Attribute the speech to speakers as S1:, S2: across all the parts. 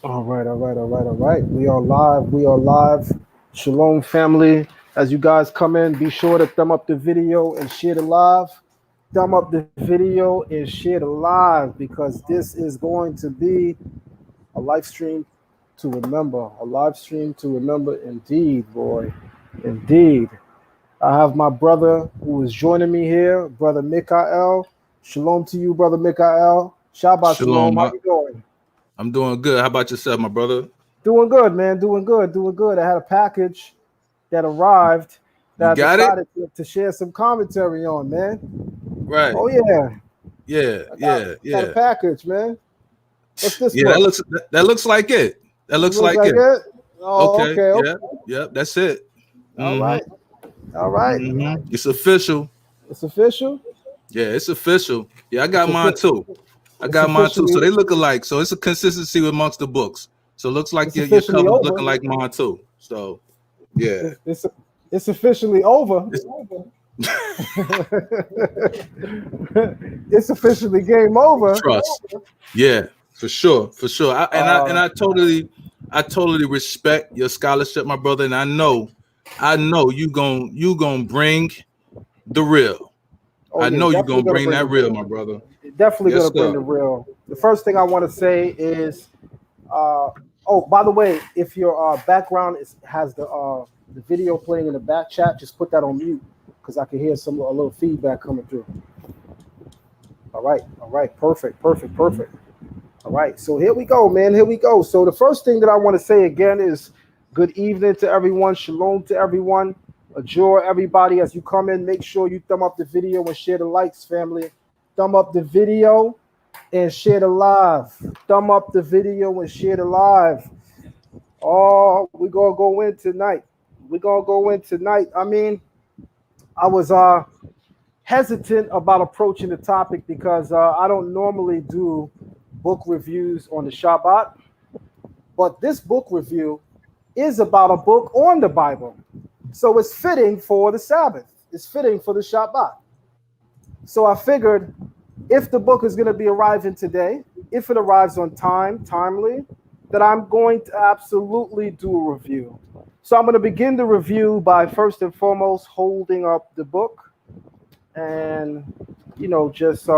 S1: All right, all right, all right, all right. We are live. We are live. Shalom, family. As you guys come in, be sure to thumb up the video and share the live. Thumb up the video and share the live because this is going to be a live stream to remember. A live stream to remember indeed, boy. Indeed. I have my brother who is joining me here, brother Mikael. Shalom to you, brother Mikael. Shabbat shalom.
S2: Shalom.
S1: How you doing?
S2: I'm doing good. How about yourself, my brother?
S1: Doing good, man. Doing good. Doing good. I had a package that arrived
S2: You
S1: that I
S2: got it?
S1: decided to share some commentary on, man.
S2: Right.
S1: Oh yeah,
S2: Yeah,
S1: I
S2: yeah,
S1: got a
S2: yeah.
S1: package, man. What's this
S2: Yeah,
S1: book?
S2: that looks like it. That
S1: It
S2: looks
S1: looks
S2: like
S1: like
S2: it.
S1: it. Oh,
S2: Okay.
S1: okay,
S2: Yeah.
S1: okay.
S2: Yep. That's it.
S1: All right,
S2: Mm-hmm.
S1: all right.
S2: Mm-hmm. It's official.
S1: It's official.
S2: Yeah, it's official. Yeah, I
S1: It's
S2: got mine
S1: official.
S2: too. I
S1: It's
S2: got mine too. So
S1: officially.
S2: they look alike. So it's a consistency amongst the books. So it looks like
S1: It's
S2: your
S1: officially
S2: cover's
S1: over.
S2: looking like mine too. So yeah.
S1: It's officially over.
S2: It's,
S1: It's officially game over.
S2: trust. Yeah, for sure, for sure.
S1: Uh,
S2: I totally respect your scholarship, my brother, and I know you gonna bring the real.
S1: oh
S2: I
S1: yeah,
S2: know you
S1: definitely
S2: gonna
S1: gonna
S2: bring
S1: bring the
S2: that real,
S1: real.
S2: my brother.
S1: Definitely
S2: Yes,
S1: gonna bring
S2: sir.
S1: the real. The first thing I want to say is, oh, by the way, if your background has the video playing in the back chat, just put that on mute because I can hear a little feedback coming through. All right, perfect, perfect, perfect. All right, so here we go, man. Here we go. So the first thing that I want to say again is good evening to everyone. Shalom to everyone. Adore everybody as you come in. Make sure you thumb up the video and share the likes, family. Thumb up the video and share the live. Thumb up the video and share the live. Oh, we're gonna go in tonight. We're gonna go in tonight. I mean, I was hesitant about approaching the topic because I don't normally do book reviews on the Shabbat, but this book review is about a book on the Bible. So it's fitting for the Sabbath. It's fitting for the Shabbat. So I figured if the book is going to be arriving today, if it arrives on time, timely, that I'm going to absolutely do a review. So I'm going to begin the review by first and foremost holding up the book and, just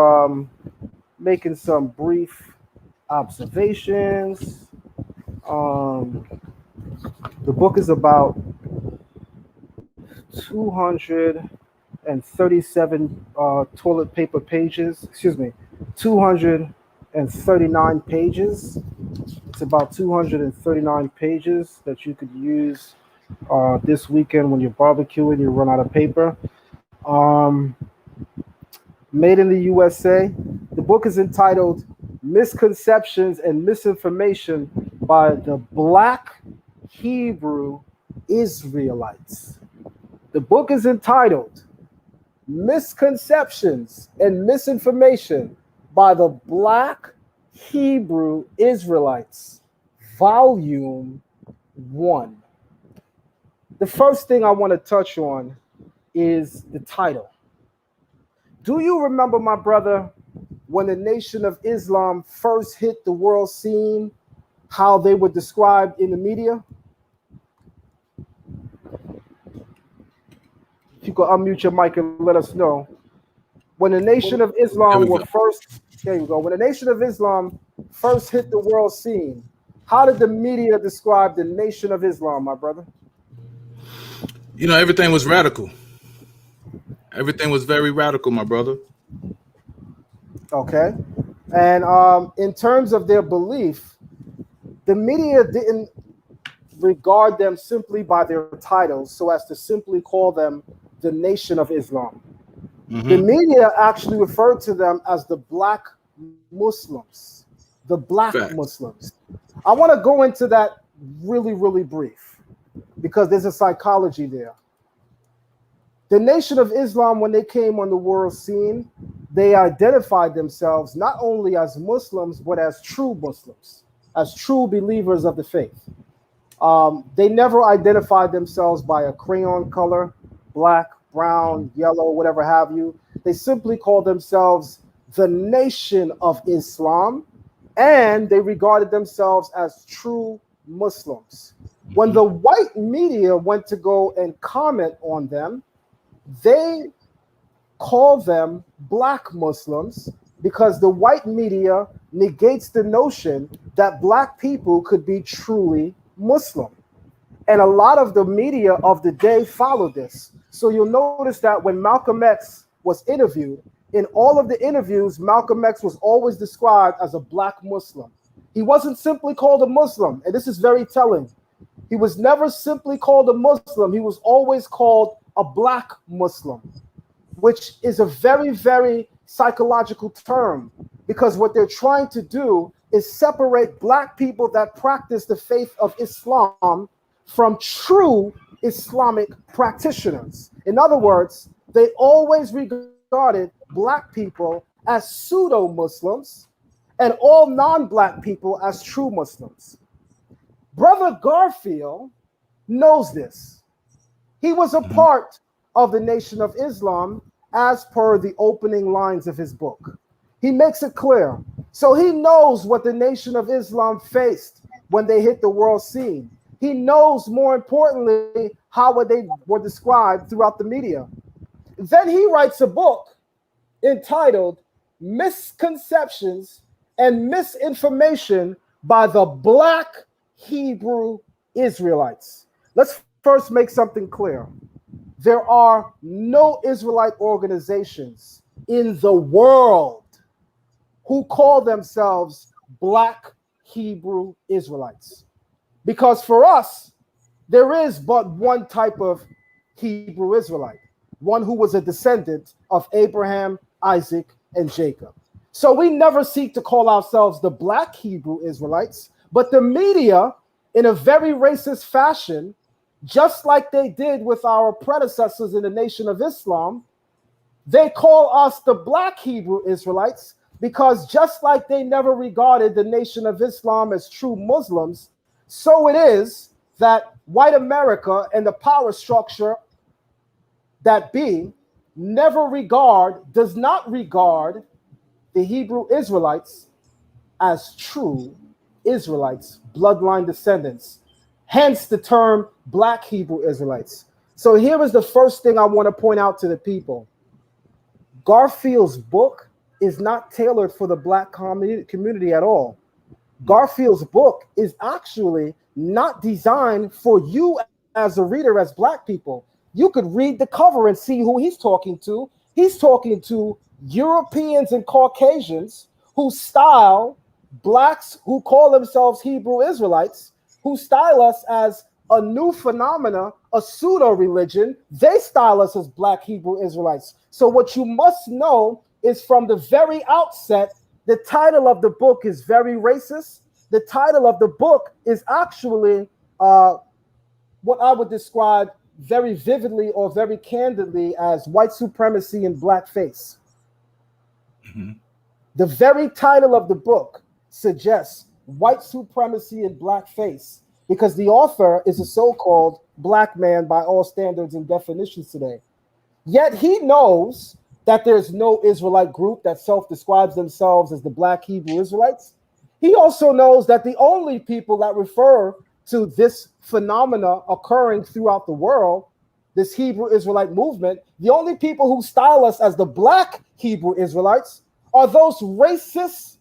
S1: making some brief observations. Um, the book is about 237 toilet paper pages. Excuse me, 239 pages. It's about 239 pages that you could use this weekend when you're barbecuing. You run out of paper. Um, Made in the USA. The book is entitled Misconceptions and Misinformation by the Black Hebrew Israelites. The book is entitled Misconceptions and Misinformation by the Black Hebrew Israelites, Volume 1. The first thing I want to touch on is the title. Do you remember, my brother, when the Nation of Islam first hit the world scene, how they were described in the media? If you could unmute your mic and let us know. When the Nation of
S2: There
S1: Islam
S2: we
S1: were
S2: go.
S1: first, there you go. When the Nation of Islam first hit the world scene, how did the media describe the Nation of Islam, my brother?
S2: Everything was radical. Everything was very radical, my brother.
S1: Okay. And in terms of their belief, the media didn't regard them simply by their titles so as to simply call them the Nation of Islam. The
S2: Mm-hmm.
S1: media actually referred to them as the Black Muslims. The Black
S2: Facts.
S1: Muslims. I want to go into that really, really brief because there's a psychology there. The Nation of Islam, when they came on the world scene, they identified themselves not only as Muslims, but as true Muslims, as true believers of the faith. They never identified themselves by a crayon color, black, brown, yellow, whatever have you. They simply called themselves the Nation of Islam, and they regarded themselves as true Muslims. When the white media went to go and comment on them, they called them black Muslims because the white media negates the notion that black people could be truly Muslim. And a lot of the media of the day followed this. So you'll notice that when Malcolm X was interviewed, in all of the interviews, Malcolm X was always described as a black Muslim. He wasn't simply called a Muslim, and this is very telling. He was never simply called a Muslim. He was always called a black Muslim, which is a very, very psychological term, because what they're trying to do is separate black people that practice the faith of Islam from true Islamic practitioners. In other words, they always regarded black people as pseudo-Muslims and all non-black people as true Muslims. Brother Garfield knows this. He was a part of the Nation of Islam as per the opening lines of his book. He makes it clear. So he knows what the Nation of Islam faced when they hit the world scene. He knows, more importantly, how they were described throughout the media. Then he writes a book entitled Misconceptions and Misinformation by the Black Hebrew Israelites. Let's first make something clear. There are no Israelite organizations in the world who call themselves Black Hebrew Israelites. Because for us, there is but one type of Hebrew Israelite, one who was a descendant of Abraham, Isaac, and Jacob. So we never seek to call ourselves the Black Hebrew Israelites, but the media, in a very racist fashion, just like they did with our predecessors in the Nation of Islam, they call us the Black Hebrew Israelites because just like they never regarded the Nation of Islam as true Muslims, so it is that white America and the power structure that be does not regard the Hebrew Israelites as true Israelites, bloodline descendants. Hence the term Black Hebrew Israelites. So here is the first thing I want to point out to the people. Garfield's book is not tailored for the Black community at all. Garfield's book is actually not designed for you as a reader, as Black people. You could read the cover and see who he's talking to. He's talking to Europeans and Caucasians who style Blacks who call themselves Hebrew Israelites, who style us as a new phenomena, a pseudo religion. They style us as Black Hebrew Israelites. So what you must know is from the very outset, the title of the book is very racist. The title of the book is actually what I would describe very vividly or very candidly as white supremacy and blackface. Mm-hmm. The very title of the book suggests white supremacy and blackface because the author is a so-called black man by all standards and definitions today. Yet he knows that there's no Israelite group that self-describes themselves as the Black Hebrew Israelites. He also knows that the only people that refer to this phenomena occurring throughout the world, this Hebrew Israelite movement, the only people who style us as the Black Hebrew Israelites are those racist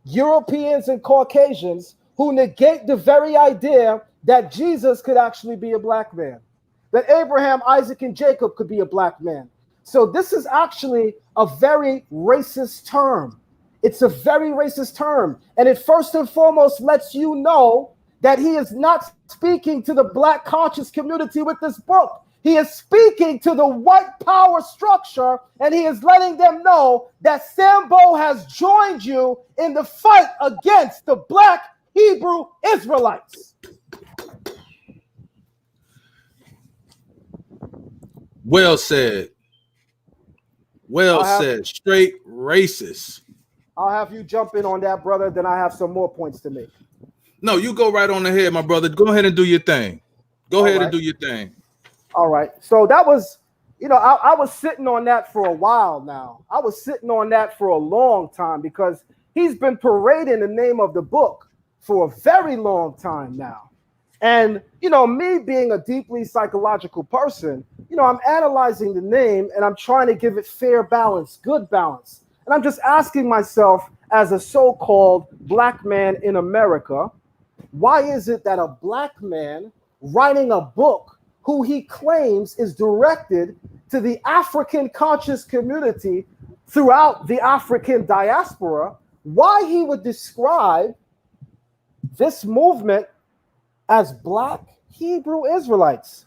S1: Europeans and Caucasians who negate the very idea that Jesus could actually be a black man, that Abraham, Isaac, and Jacob could be a black man. So this is actually a very racist term. It's a very racist term. And it first and foremost lets you know that he is not speaking to the Black conscious community with this book. He is speaking to the white power structure, and he is letting them know that Sambo has joined you in the fight against the Black Hebrew Israelites.
S2: Well said. Well said. Straight racist.
S1: I'll have you jump in on that, brother. Then I have some more points to make.
S2: No, you go right on ahead, my brother. Go ahead and do your thing. Go ahead and do your thing.
S1: All right. So that was, I was sitting on that for a while now. I was sitting on that for a long time because He's been parading the name of the book for a very long time now. And, me being a deeply psychological person, I'm analyzing the name and I'm trying to give it fair balance, good balance. And I'm just asking myself, as a so-called black man in America, why is it that a black man writing a book who he claims is directed to the African conscious community throughout the African diaspora, why he would describe this movement as Black Hebrew Israelites?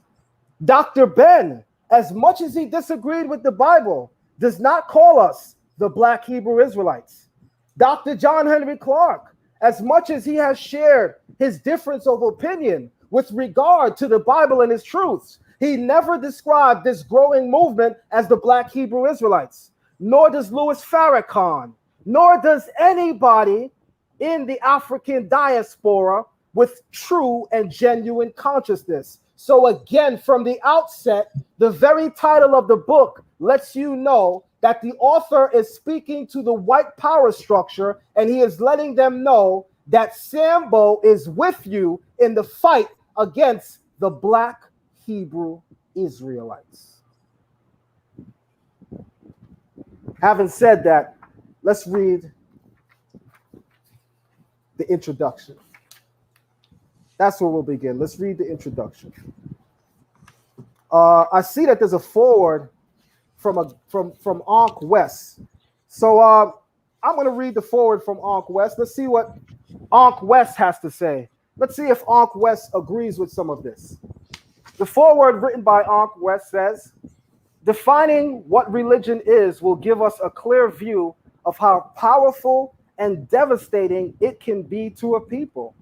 S1: Dr. Ben, as much as he disagreed with the Bible, does not call us the Black Hebrew Israelites. Dr. John Henry Clark, as much as he has shared his difference of opinion with regard to the Bible and its truths, he never described this growing movement as the Black Hebrew Israelites, nor does Louis Farrakhan, nor does anybody in the African diaspora with true and genuine consciousness. So again, from the outset, the very title of the book lets you know that the author is speaking to the white power structure, and he is letting them know that Sambo is with you in the fight against the Black Hebrew Israelites. Having said that, let's read the introduction. That's where we'll begin. Let's read the introduction. I see that there's a foreword from Ankh West. So I'm going to read the foreword from Ankh West. Let's see what Ankh West has to say. Let's see if Ankh West agrees with some of this. The foreword written by Ankh West says, defining what religion is will give us a clear view of how powerful and devastating it can be to a people.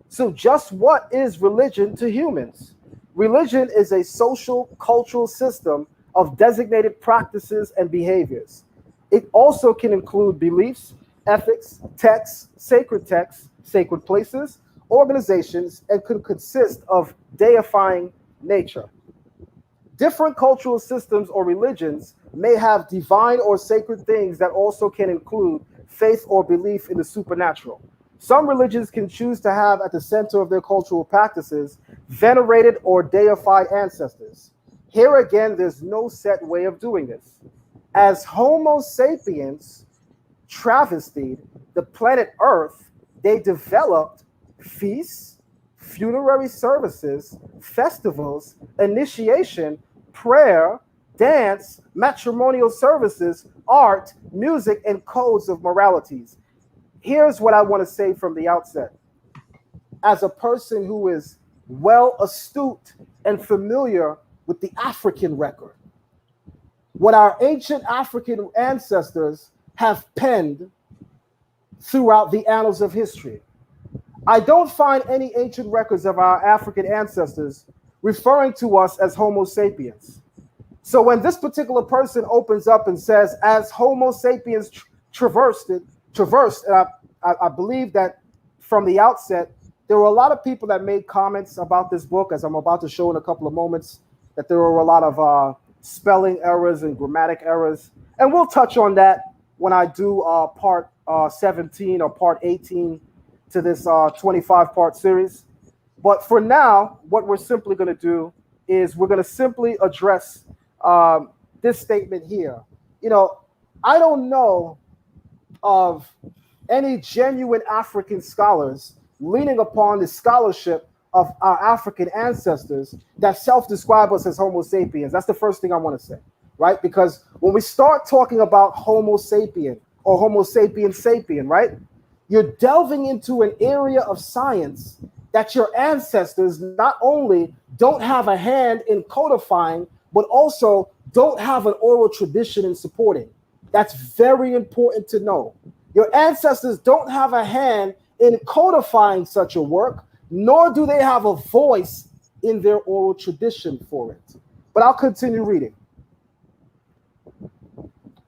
S1: So just what is religion to humans? Religion is a social, cultural system of designated practices and behaviors. It also can include beliefs, ethics, texts, sacred places, organizations, and could consist of deifying nature. Different cultural systems or religions may have divine or sacred things that also can include faith or belief in the supernatural. Some religions can choose to have at the center of their cultural practices venerated or deified ancestors. Here again, there's no set way of doing this. As Homo sapiens travestied the planet Earth, they developed feasts, funerary services, festivals, initiation, prayer, dance, matrimonial services, art, music, and codes of moralities. Here's what I want to say from the outset. As a person who is well astute and familiar with the African record, what our ancient African ancestors have penned throughout the annals of history, I don't find any ancient records of our African ancestors referring to us as Homo sapiens. So when this particular person opens up and says, as Homo sapiens traversed, and I believe that from the outset, there were a lot of people that made comments about this book, as I'm about to show in a couple of moments, that there were a lot of spelling errors and grammatic errors. And we'll touch on that when I do part 17 or part 18 to this 25-part series. But for now, what we're simply going to do is we're going to simply address this statement here. I don't know of any genuine African scholars leaning upon the scholarship of our African ancestors that self-describe us as Homo sapiens. That's the first thing I want to say, right? Because when we start talking about Homo sapien or Homo sapien sapien, right, you're delving into an area of science that your ancestors not only don't have a hand in codifying, but also don't have an oral tradition in supporting. That's very important to know. Your ancestors don't have a hand in codifying such a work, nor do they have a voice in their oral tradition for it. But I'll continue reading.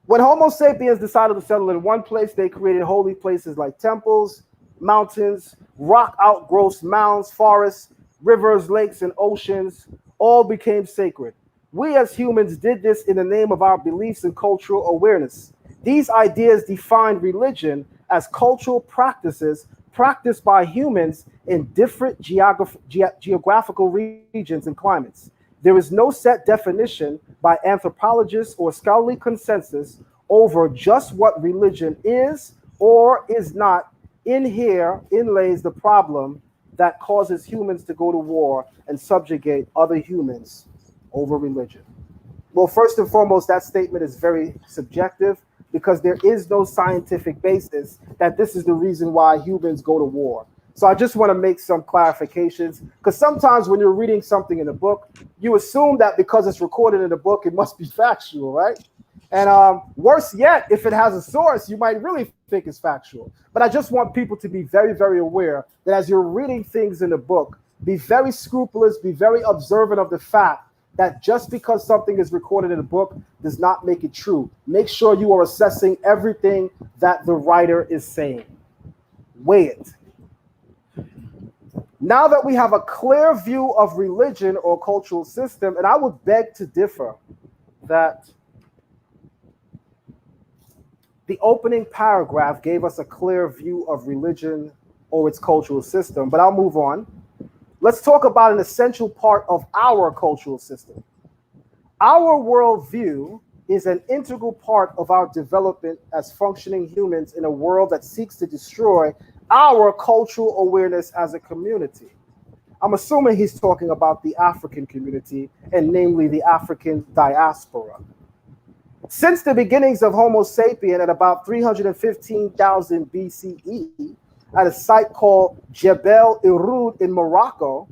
S1: When Homo sapiens decided to settle in one place, they created holy places like temples, mountains, rock outgrowths, mounds, forests, rivers, lakes, and oceans. All became sacred. We as humans did this in the name of our beliefs and cultural awareness. These ideas defined religion as cultural practices practiced by humans in different geographical regions and climates. There is no set definition by anthropologists or scholarly consensus over just what religion is or is not. In here inlays the problem that causes humans to go to war and subjugate other humans over religion. Well, first and foremost, that statement is very subjective because there is no scientific basis that this is the reason why humans go to war. So I just want to make some clarifications because sometimes when you're reading something in a book, you assume that because it's recorded in a book, it must be factual, right? And worse yet, if it has a source, you might really think it's factual. But I just want people to be very, very aware that as you're reading things in a book, be very scrupulous, be very observant of the fact that just because something is recorded in a book does not make it true. Make sure you are assessing everything that the writer is saying. Weigh it. Now that we have a clear view of religion or cultural system, and I would beg to differ that the opening paragraph gave us a clear view of religion or its cultural system, but I'll move on. Let's talk about an essential part of our cultural system. Our worldview is an integral part of our development as functioning humans in a world that seeks to destroy our cultural awareness as a community. I'm assuming he's talking about the African community, and namely the African diaspora. Since the beginnings of Homo sapien at about 315,000 BCE, at a site called Jebel Irhoud in Morocco,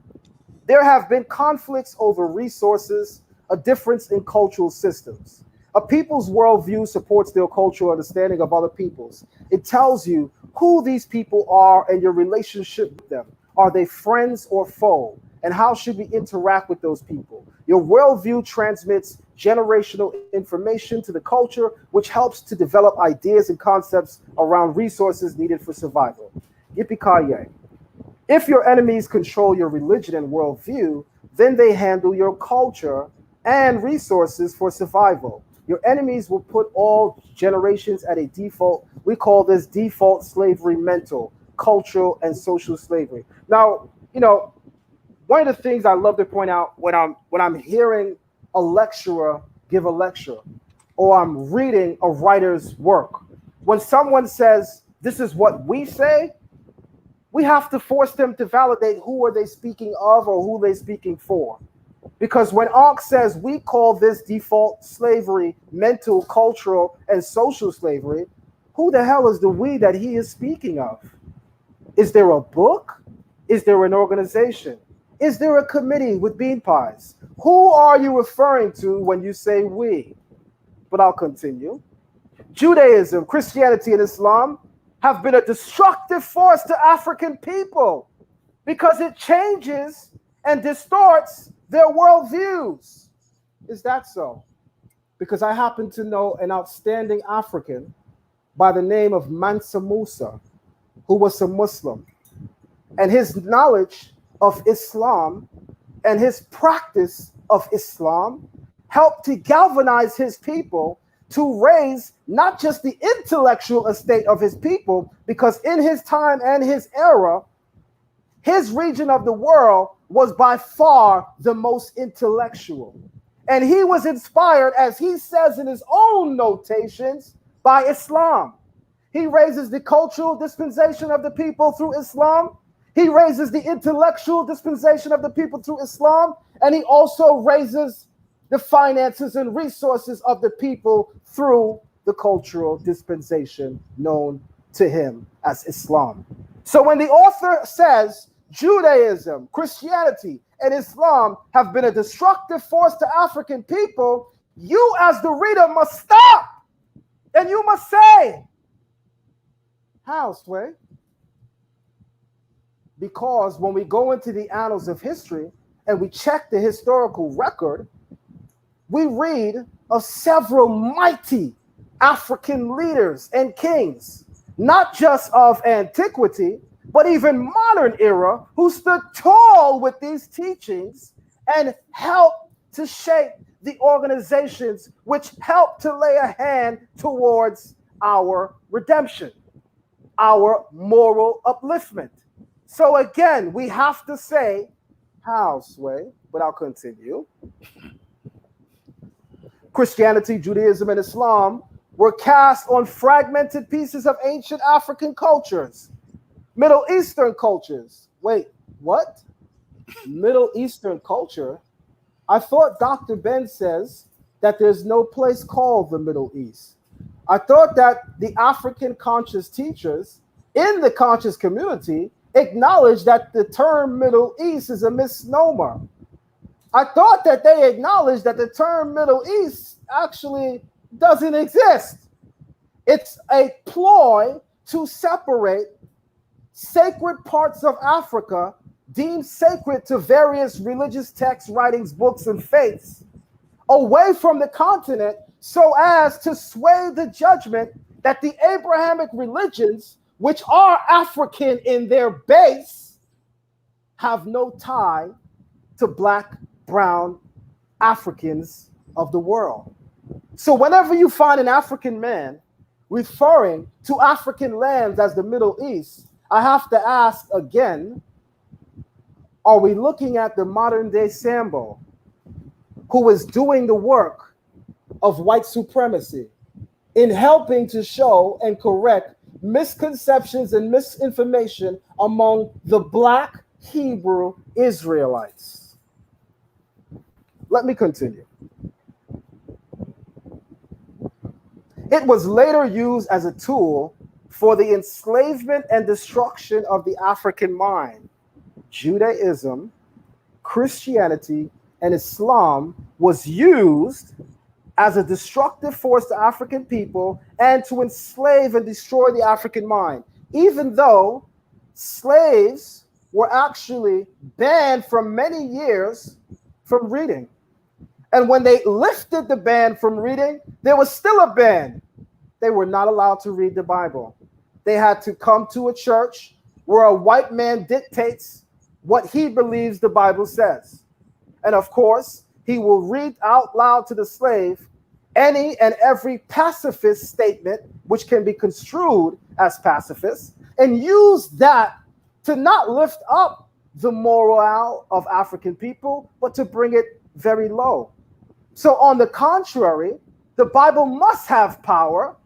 S1: there have been conflicts over resources, a difference in cultural systems. A people's worldview supports their cultural understanding of other peoples. It tells you who these people are and your relationship with them. Are they friends or foe? And how should we interact with those people? Your worldview transmits generational information to the culture, which helps to develop ideas and concepts around resources needed for survival. Yippee-ki-yay. If your enemies control your religion and worldview, then they handle your culture and resources for survival. Your enemies will put all generations at a default. We call this default slavery mental, cultural and social slavery. Now, one of the things I love to point out when I'm hearing a lecturer give a lecture, or I'm reading a writer's work, when someone says, this is what we say, we have to force them to validate who are they speaking of or who they're speaking for. Because when Ankh says we call this default slavery, mental, cultural, and social slavery, who the hell is the we that he is speaking of? Is there a book? Is there an organization? Is there a committee with bean pies? Who are you referring to when you say we? But I'll continue. Judaism, Christianity, and Islam have been a destructive force to African people because it changes and distorts their worldviews. Is that so? Because I happen to know an outstanding African by the name of Mansa Musa, who was a Muslim, and his knowledge of Islam and his practice of Islam helped to galvanize his people to raise not just the intellectual estate of his people, because in his time and his era, his region of the world was by far the most intellectual. And he was inspired, as he says in his own notations, by Islam. He raises the cultural dispensation of the people through Islam. He raises the intellectual dispensation of the people through Islam. And he also raises the finances and resources of the people through the cultural dispensation known to him as Islam. So when the author says Judaism, Christianity, and Islam have been a destructive force to African people, you as the reader must stop and you must say, how, Sway? Because when we go into the annals of history and we check the historical record, we read of several mighty African leaders and kings, not just of antiquity, but even modern era, who stood tall with these teachings and helped to shape the organizations which helped to lay a hand towards our redemption. our moral upliftment. So again, we have to say, how, Sway? But I'll continue. Christianity, Judaism, and Islam were cast on fragmented pieces of ancient African cultures, Middle Eastern cultures. Wait, what? Middle Eastern culture? I thought Dr. Ben says that there's no place called the Middle East. I thought that the African conscious teachers in the conscious community acknowledged that the term Middle East is a misnomer. I thought that they acknowledged that the term Middle East actually doesn't exist. It's a ploy to separate sacred parts of Africa deemed sacred to various religious texts, writings, books, and faiths away from the continent so as to sway the judgment that the Abrahamic religions, which are African in their base, have no tie to Black, brown Africans of the world. So whenever you find an African man referring to African lands as the Middle East, I have to ask again, are we looking at the modern day Sambo who is doing the work of white supremacy in helping to show and correct misconceptions and misinformation among the Black Hebrew Israelites? Let me continue. It was later used as a tool for the enslavement and destruction of the African mind. Judaism, Christianity, and Islam was used as a destructive force to African people and to enslave and destroy the African mind, even though slaves were actually banned for many years from reading. And when they lifted the ban from reading, there was still a ban. They were not allowed to read the Bible. They had to come to a church where a white man dictates what he believes the Bible says. And of course, he will read out loud to the slave any and every pacifist statement, which can be construed as pacifist, and use that to not lift up the morale of African people, but to bring it very low. So on the contrary, the Bible must have power.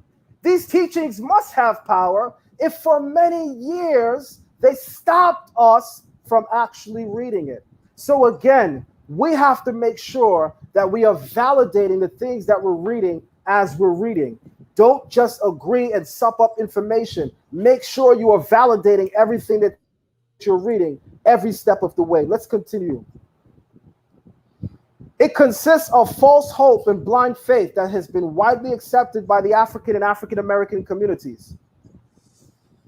S1: These teachings must have power if for many years they stopped us from actually reading it. So again, we have to make sure that we are validating the things that we're reading as we're reading. Don't just agree and sup up information. Make sure you are validating everything that you're reading every step of the way. Let's continue. It consists of false hope and blind faith that has been widely accepted by the African and African American communities.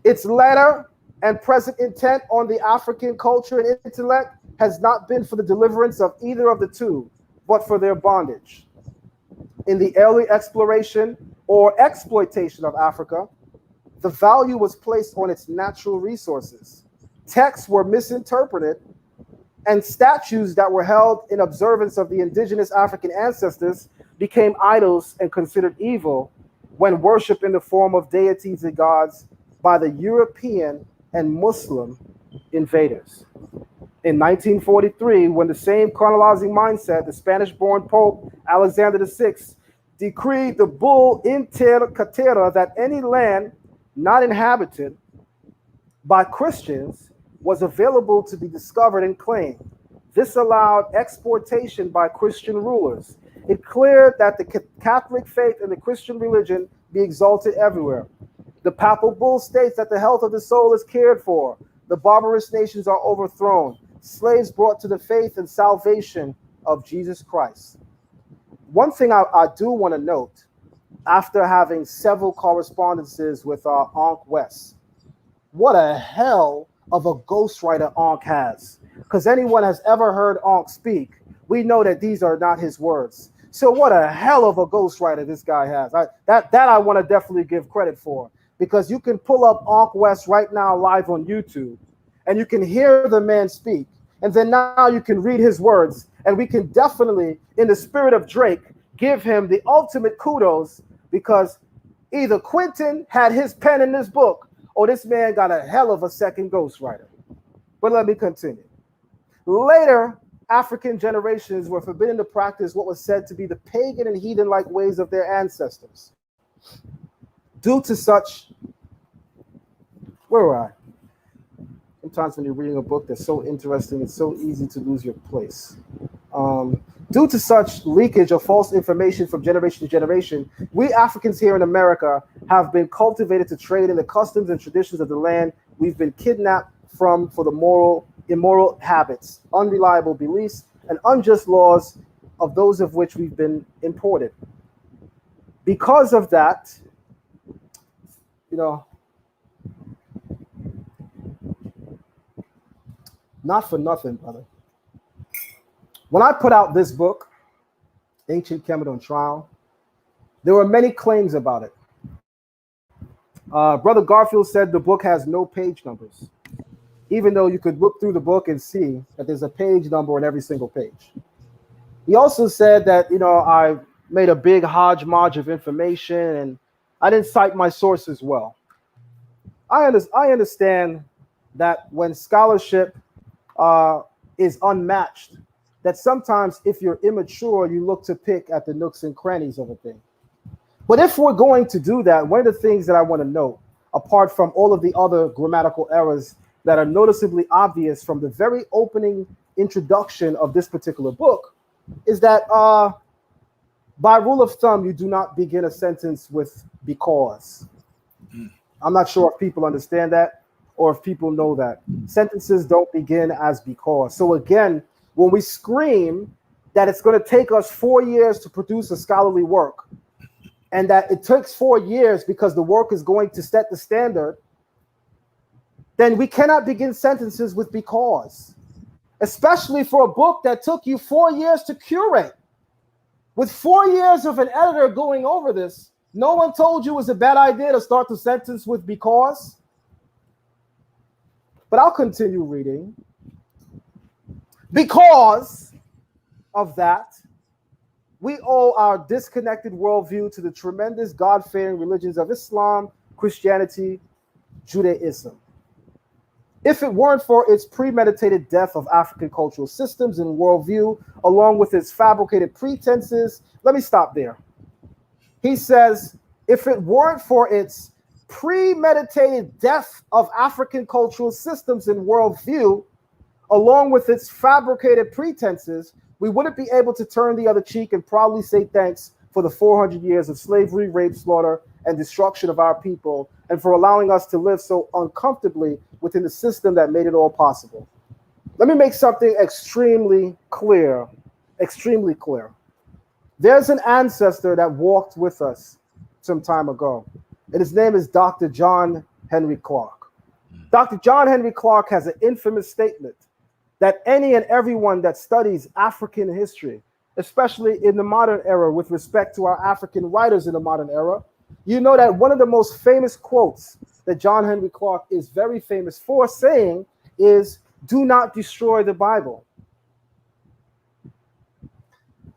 S1: Its letter and present intent on the African culture and intellect has not been for the deliverance of either of the two, but for their bondage. In the early exploration or exploitation of Africa, the value was placed on its natural resources. Texts were misinterpreted, and statues that were held in observance of the indigenous African ancestors became idols and considered evil when worshipped in the form of deities and gods by the European and Muslim invaders. In 1943, when the same colonizing mindset, the Spanish-born Pope Alexander VI, decreed the bull Inter Caetera that any land not inhabited by Christians was available to be discovered and claimed. This allowed exportation by Christian rulers. It cleared that the Catholic faith and the Christian religion be exalted everywhere. The papal bull states that the health of the soul is cared for. The barbarous nations are overthrown. Slaves brought to the faith and salvation of Jesus Christ. One thing I do want to note, after having several correspondences with Ankh West, what a hell of a ghostwriter Ankh has. Because anyone has ever heard Ankh speak, we know that these are not his words. So what a hell of a ghostwriter this guy has. That I want to definitely give credit for. Because you can pull up Ankh West right now live on YouTube, and you can hear the man speak. And then now you can read his words. And we can definitely, in the spirit of Drake, give him the ultimate kudos, because either Quentin had his pen in this book, oh, this man got a hell of a second ghostwriter. But let me continue. Later, African generations were forbidden to practice what was said to be the pagan and heathen-like ways of their ancestors. Due to such, where were I? Sometimes when you're reading a book that's so interesting, it's so easy to lose your place. Due to such leakage of false information from generation to generation, we Africans here in America have been cultivated to trade in the customs and traditions of the land we've been kidnapped from for the immoral habits, unreliable beliefs, and unjust laws of those of which we've been imported. Because of that, not for nothing, brother. When I put out this book, Ancient Kemet on Trial, there were many claims about it. Brother Garfield said the book has no page numbers, even though you could look through the book and see that there's a page number on every single page. He also said that, I made a big hodgepodge of information and I didn't cite my sources well. I understand that when scholarship is unmatched, that sometimes if you're immature, you look to pick at the nooks and crannies of a thing. But if we're going to do that, one of the things that I want to note, apart from all of the other grammatical errors that are noticeably obvious from the very opening introduction of this particular book, is that by rule of thumb, you do not begin a sentence with because. I'm not sure if people understand that or if people know that. Sentences don't begin as because. So again, when we scream that it's going to take us 4 years to produce a scholarly work, and that it takes 4 years because the work is going to set the standard, then we cannot begin sentences with because, especially for a book that took you 4 years to curate. With 4 years of an editor going over this, no one told you it was a bad idea to start the sentence with because. But I'll continue reading. Because of that, we owe our disconnected worldview to the tremendous God-fearing religions of Islam, Christianity, Judaism. If it weren't for its premeditated death of African cultural systems and worldview, along with its fabricated pretenses, let me stop there. He says, if it weren't for its premeditated death of African cultural systems and worldview, along with its fabricated pretenses, we wouldn't be able to turn the other cheek and proudly say thanks for the 400 years of slavery, rape, slaughter, and destruction of our people, and for allowing us to live so uncomfortably within the system that made it all possible. Let me make something extremely clear, extremely clear. There's an ancestor that walked with us some time ago, and his name is Dr. John Henry Clark. Dr. John Henry Clark has an infamous statement that any and everyone that studies African history, especially in the modern era with respect to our African writers in the modern era, you know that one of the most famous quotes that John Henry Clark is very famous for saying is, "Do not destroy the Bible."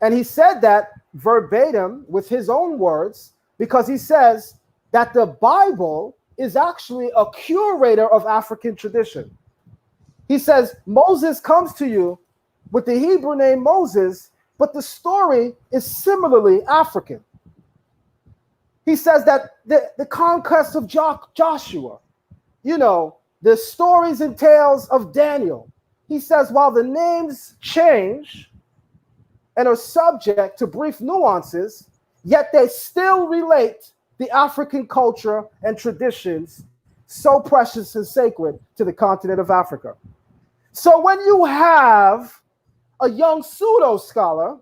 S1: And he said that verbatim with his own words because he says that the Bible is actually a curator of African tradition. He says, Moses comes to you with the Hebrew name Moses, but the story is similarly African. He says that the conquest of Joshua, the stories and tales of Daniel, he says, while the names change and are subject to brief nuances, yet they still relate the African culture and traditions so precious and sacred to the continent of Africa. So when you have a young pseudo scholar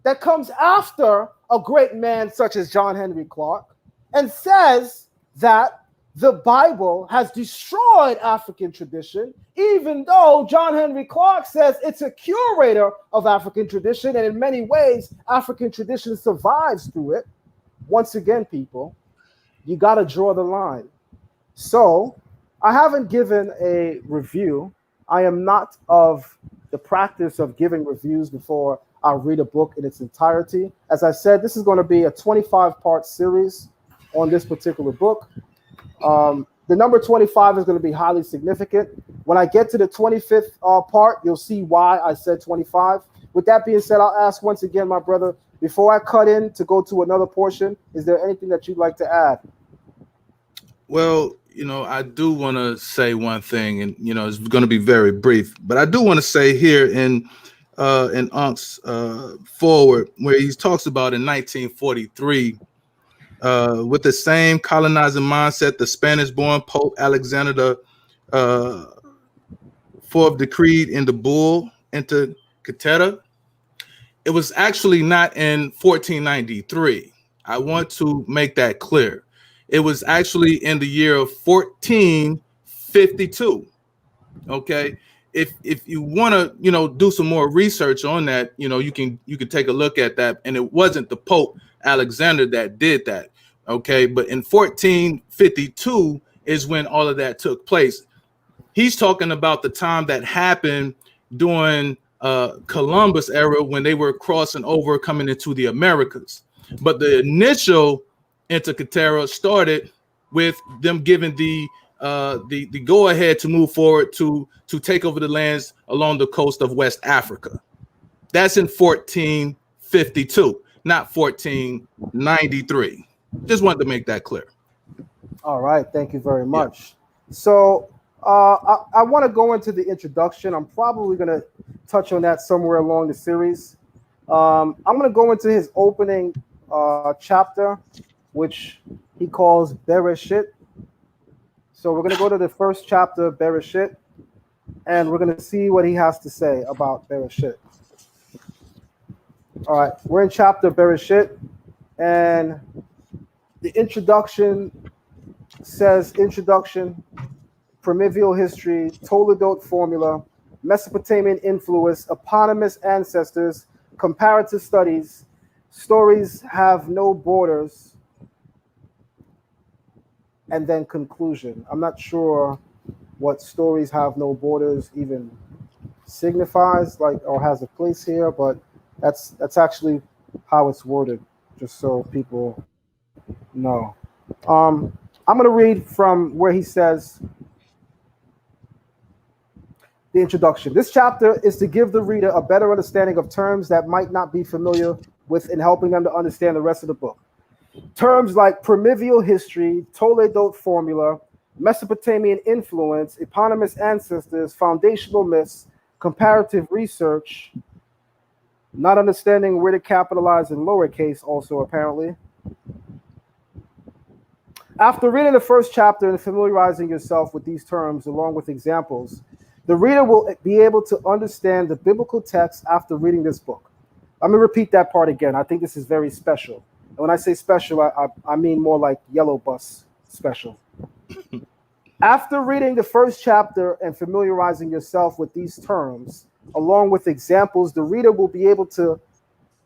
S1: that comes after a great man such as John Henry Clark and says that the Bible has destroyed African tradition, even though John Henry Clark says it's a curator of African tradition, and in many ways, African tradition survives through it. Once again, people, you got to draw the line. So I haven't given a review. I am not of the practice of giving reviews before I read a book in its entirety. As I said, this is going to be a 25-part series on this particular book. the number 25 is going to be highly significant. When I get to the 25th part, you'll see why I said 25. With that being said, I'll ask once again, my brother, before I cut in to go to another portion, is there anything that you'd like to add?
S2: Well, I do want to say one thing, and it's going to be very brief, but I do want to say here in Unc's foreword, where he talks about in 1943, with the same colonizing mindset, the Spanish-born Pope Alexander the Fourth decreed in the bull into Catera. It was actually not in 1493. I want to make that clear. It was actually in the year of 1452. Okay. If you want to, do some more research on that, you can take a look at that. And it wasn't the Pope Alexander that did that. Okay. But in 1452 is when all of that took place. He's talking about the time that happened during Columbus era when they were crossing over, coming into the Americas. But the initial Intercatera started with them giving the go ahead to move forward to take over the lands along the coast of West Africa. That's in 1452, not 1493. Just wanted to make that clear.
S1: All right, thank you very much. Yeah. So I want to go into the introduction. I'm probably going to touch on that somewhere along the series. I'm going to go into his opening chapter, which he calls Bereshit. So we're going to go to the first chapter, Bereshit, and we're going to see what he has to say about Bereshit. All right, we're in chapter Bereshit, and the introduction says, introduction, Primeval history, Toledot formula, Mesopotamian influence, eponymous ancestors, comparative studies, stories have no borders, and then conclusion. I'm not sure what stories have no borders even signifies, or has a place here, but that's actually how it's worded, just so people know. I'm going to read from where he says, the introduction. This chapter is to give the reader a better understanding of terms that might not be familiar with in helping them to understand the rest of the book. Terms like primeval history, Toledot formula, Mesopotamian influence, eponymous ancestors, foundational myths, comparative research, not understanding where to capitalize in lowercase also apparently. After reading the first chapter and familiarizing yourself with these terms along with examples, the reader will be able to understand the biblical text after reading this book. Let me repeat that part again. I think this is very special. And when I say special, I mean more like yellow bus special. After reading the first chapter and familiarizing yourself with these terms, along with examples, the reader will be able to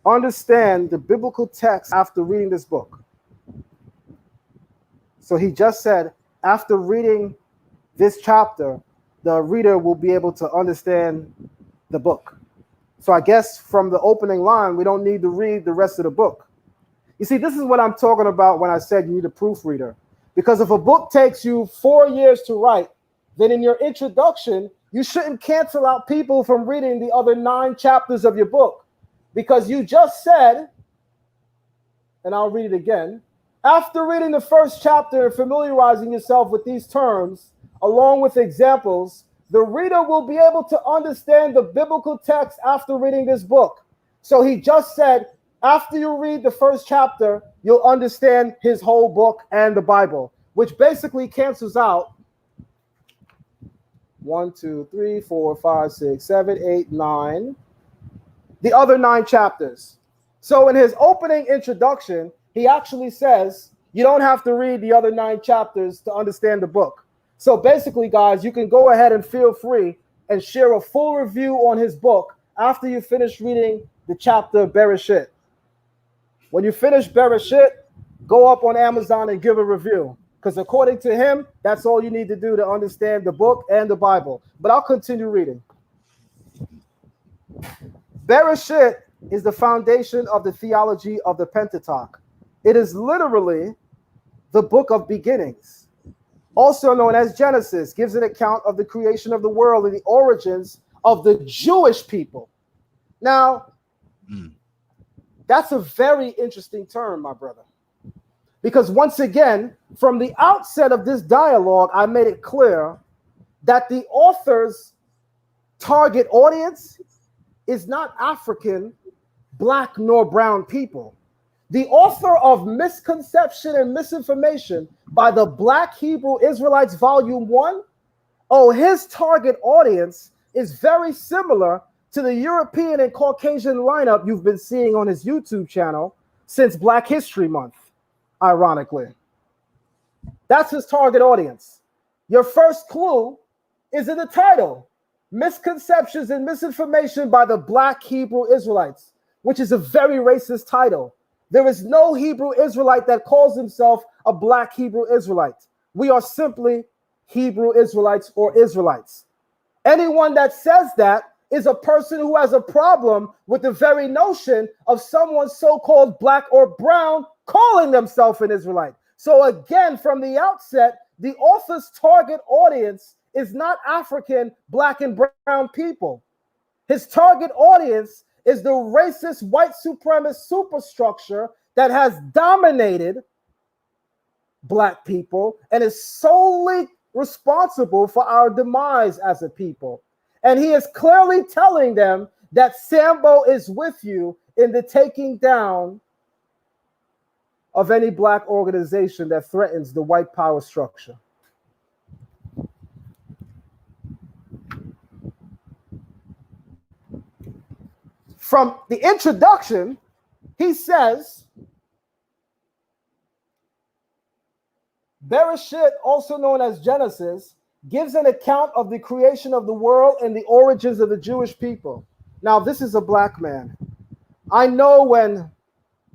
S1: understand the biblical text after reading this book. So he just said, after reading this chapter, the reader will be able to understand the book. So I guess from the opening line, we don't need to read the rest of the book. You see, this is what I'm talking about when I said you need a proofreader. Because if a book takes you 4 years to write, then in your introduction, you shouldn't cancel out people from reading the other 9 chapters of your book. Because you just said, and I'll read it again, after reading the first chapter and familiarizing yourself with these terms, along with examples, the reader will be able to understand the biblical text after reading this book. So he just said, after you read the first chapter, you'll understand his whole book and the Bible, which basically cancels out 1, 2, 3, 4, 5, 6, 7, 8, 9, the other 9 chapters. So in his opening introduction, he actually says, you don't have to read the other 9 chapters to understand the book. So basically, guys, you can go ahead and feel free and share a full review on his book after you finish reading the chapter Bereshit. When you finish Bereshit, go up on Amazon and give a review. Because according to him, that's all you need to do to understand the book and the Bible. But I'll continue reading. Bereshit is the foundation of the theology of the Pentateuch. It is literally the book of beginnings. also known as Genesis, gives an account of the creation of the world and the origins of the Jewish people. Now, that's a very interesting term, my brother. Because once again, from the outset of this dialogue, I made it clear that the author's target audience is not African, black, nor brown people. The author of Misconception and Misinformation by the Black Hebrew Israelites, Volume 1, his target audience is very similar to the European and Caucasian lineup you've been seeing on his YouTube channel since Black History Month, ironically. That's his target audience. Your first clue is in the title, Misconceptions and Misinformation by the Black Hebrew Israelites, which is a very racist title. There is no Hebrew Israelite that calls himself a Black Hebrew Israelite. We are simply Hebrew Israelites or Israelites. Anyone that says that is a person who has a problem with the very notion of someone so-called black or brown calling themselves an Israelite. So again, from the outset, the author's target audience is not African, black, and brown people. His target audience is the racist white supremacist superstructure that has dominated black people and is solely responsible for our demise as a people. And he is clearly telling them that Sambo is with you in the taking down of any black organization that threatens the white power structure. From the introduction, he says, Bereshit, also known as Genesis, gives an account of the creation of the world and the origins of the Jewish people. Now, this is a black man. I know when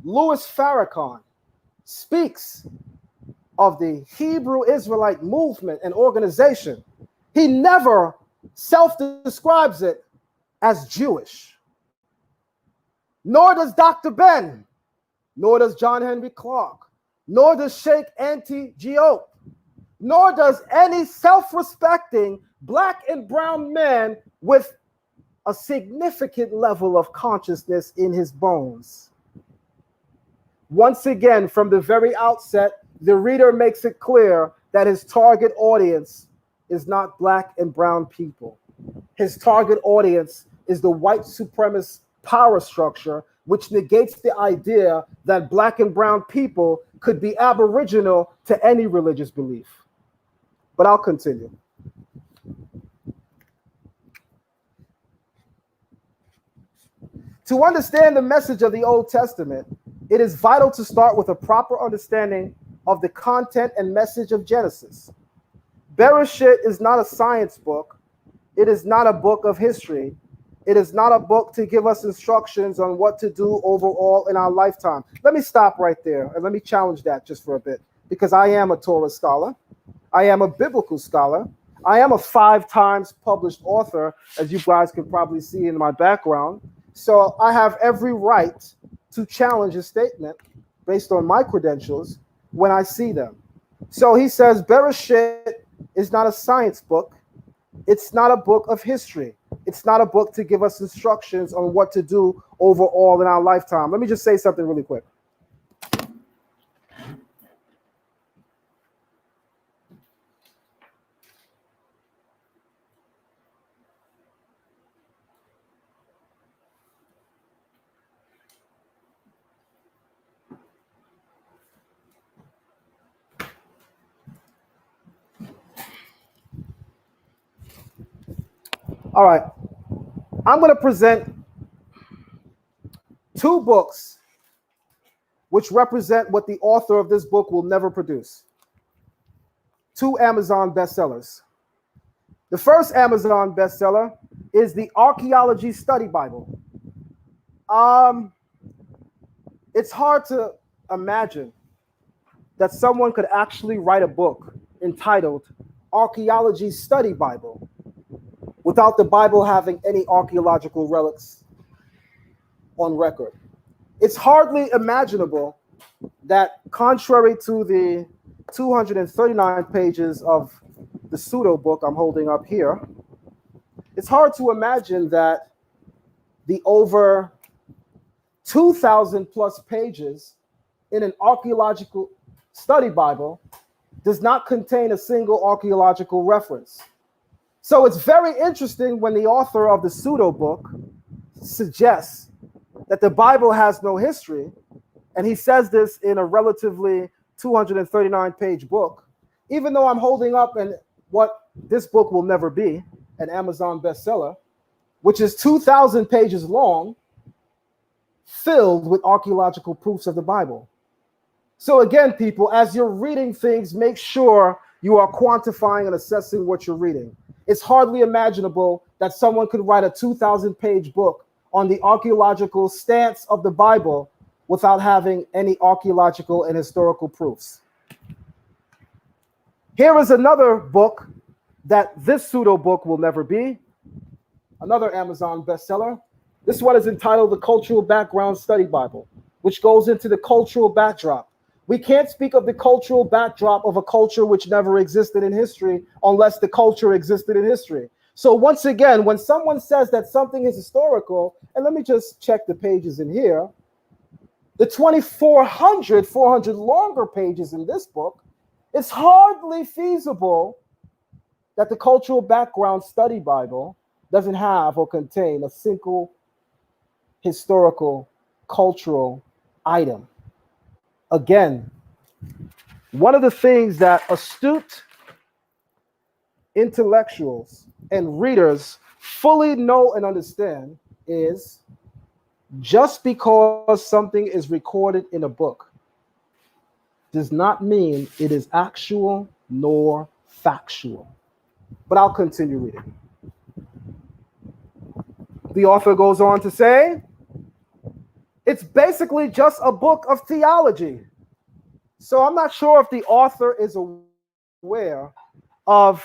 S1: Louis Farrakhan speaks of the Hebrew Israelite movement and organization, he never self-describes it as Jewish. Nor does Dr. Ben, nor does John Henry Clark, nor does Sheikh Anti Diop, nor does any self-respecting black and brown man with a significant level of consciousness in his bones. Once again, from the very outset, the reader makes it clear that his target audience is not black and brown people. His target audience is the white supremacist power structure, which negates the idea that black and brown people could be aboriginal to any religious belief. But I'll continue. To understand the message of the Old Testament, it is vital to start with a proper understanding of the content and message of Genesis. Bereshit is not a science book. It is not a book of history. It is not a book to give us instructions on what to do overall in our lifetime. Let me stop right there and let me challenge that just for a bit, because I am a Torah scholar. I am a biblical scholar. I am a 5 times published author, as you guys can probably see in my background. So I have every right to challenge a statement based on my credentials when I see them. So he says, Bereshit is not a science book. It's not a book of history. It's not a book to give us instructions on what to do overall in our lifetime. Let me just say something really quick. All right, I'm going to present 2 books which represent what the author of this book will never produce. 2 Amazon bestsellers. The first Amazon bestseller is the Archaeology Study Bible. It's hard to imagine that someone could actually write a book entitled Archaeology Study Bible without the Bible having any archaeological relics on record. It's hardly imaginable that, contrary to the 239 pages of the Pseudo book I'm holding up here, it's hard to imagine that the over 2,000 plus pages in an archaeological study Bible does not contain a single archaeological reference. So it's very interesting when the author of the Pseudo book suggests that the Bible has no history, and he says this in a relatively 239 page book, even though I'm holding up what this book will never be, an Amazon bestseller, which is 2,000 pages long, filled with archaeological proofs of the Bible. So again, people, as you're reading things, make sure you are quantifying and assessing what you're reading. It's hardly imaginable that someone could write a 2,000 page book on the archaeological stance of the Bible without having any archaeological and historical proofs. Here is another book that this Pseudo book will never be, another Amazon bestseller. This one is entitled The Cultural Background Study Bible, which goes into the cultural backdrop. We can't speak of the cultural backdrop of a culture which never existed in history unless the culture existed in history. So once again, when someone says that something is historical, and let me just check the pages in here, the 400 longer pages in this book, it's hardly feasible that the Cultural Background Study Bible doesn't have or contain a single historical, cultural item. Again, one of the things that astute intellectuals and readers fully know and understand is just because something is recorded in a book does not mean it is actual nor factual. But I'll continue reading. The author goes on to say, it's basically just a book of theology. So I'm not sure if the author is aware of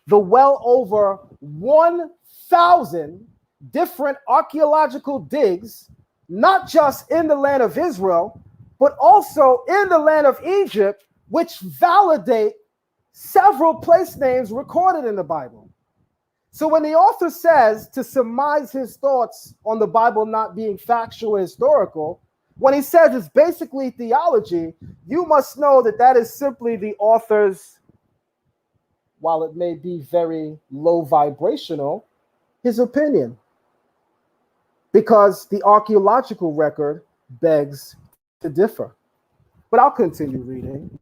S1: the well over 1,000 different archaeological digs, not just in the land of Israel, but also in the land of Egypt, which validate several place names recorded in the Bible. So when the author says to surmise his thoughts on the Bible not being factual or historical, when he says it's basically theology, you must know that that is simply the author's, while it may be very low vibrational, his opinion. Because the archaeological record begs to differ. But I'll continue reading.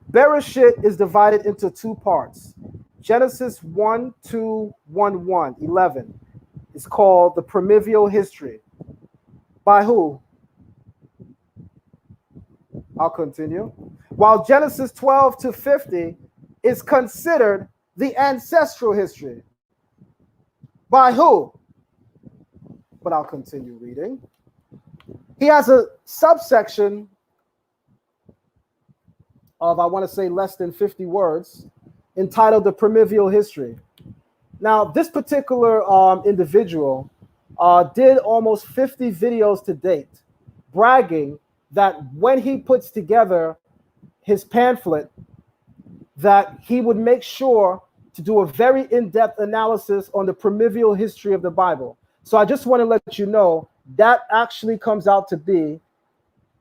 S1: Bereshit is divided into two parts. Genesis 1, 2, 1, 1, 11 is called the Primeval History. By who? I'll continue. While Genesis 12 to 50 is considered the ancestral history. By who? But I'll continue reading. He has a subsection of, I want to say, less than 50 words, entitled The Primeval History. Now, this particular individual did almost 50 videos to date, bragging that when he puts together his pamphlet, that he would make sure to do a very in-depth analysis on the primeval history of the Bible. So I just want to let you know that actually comes out to be,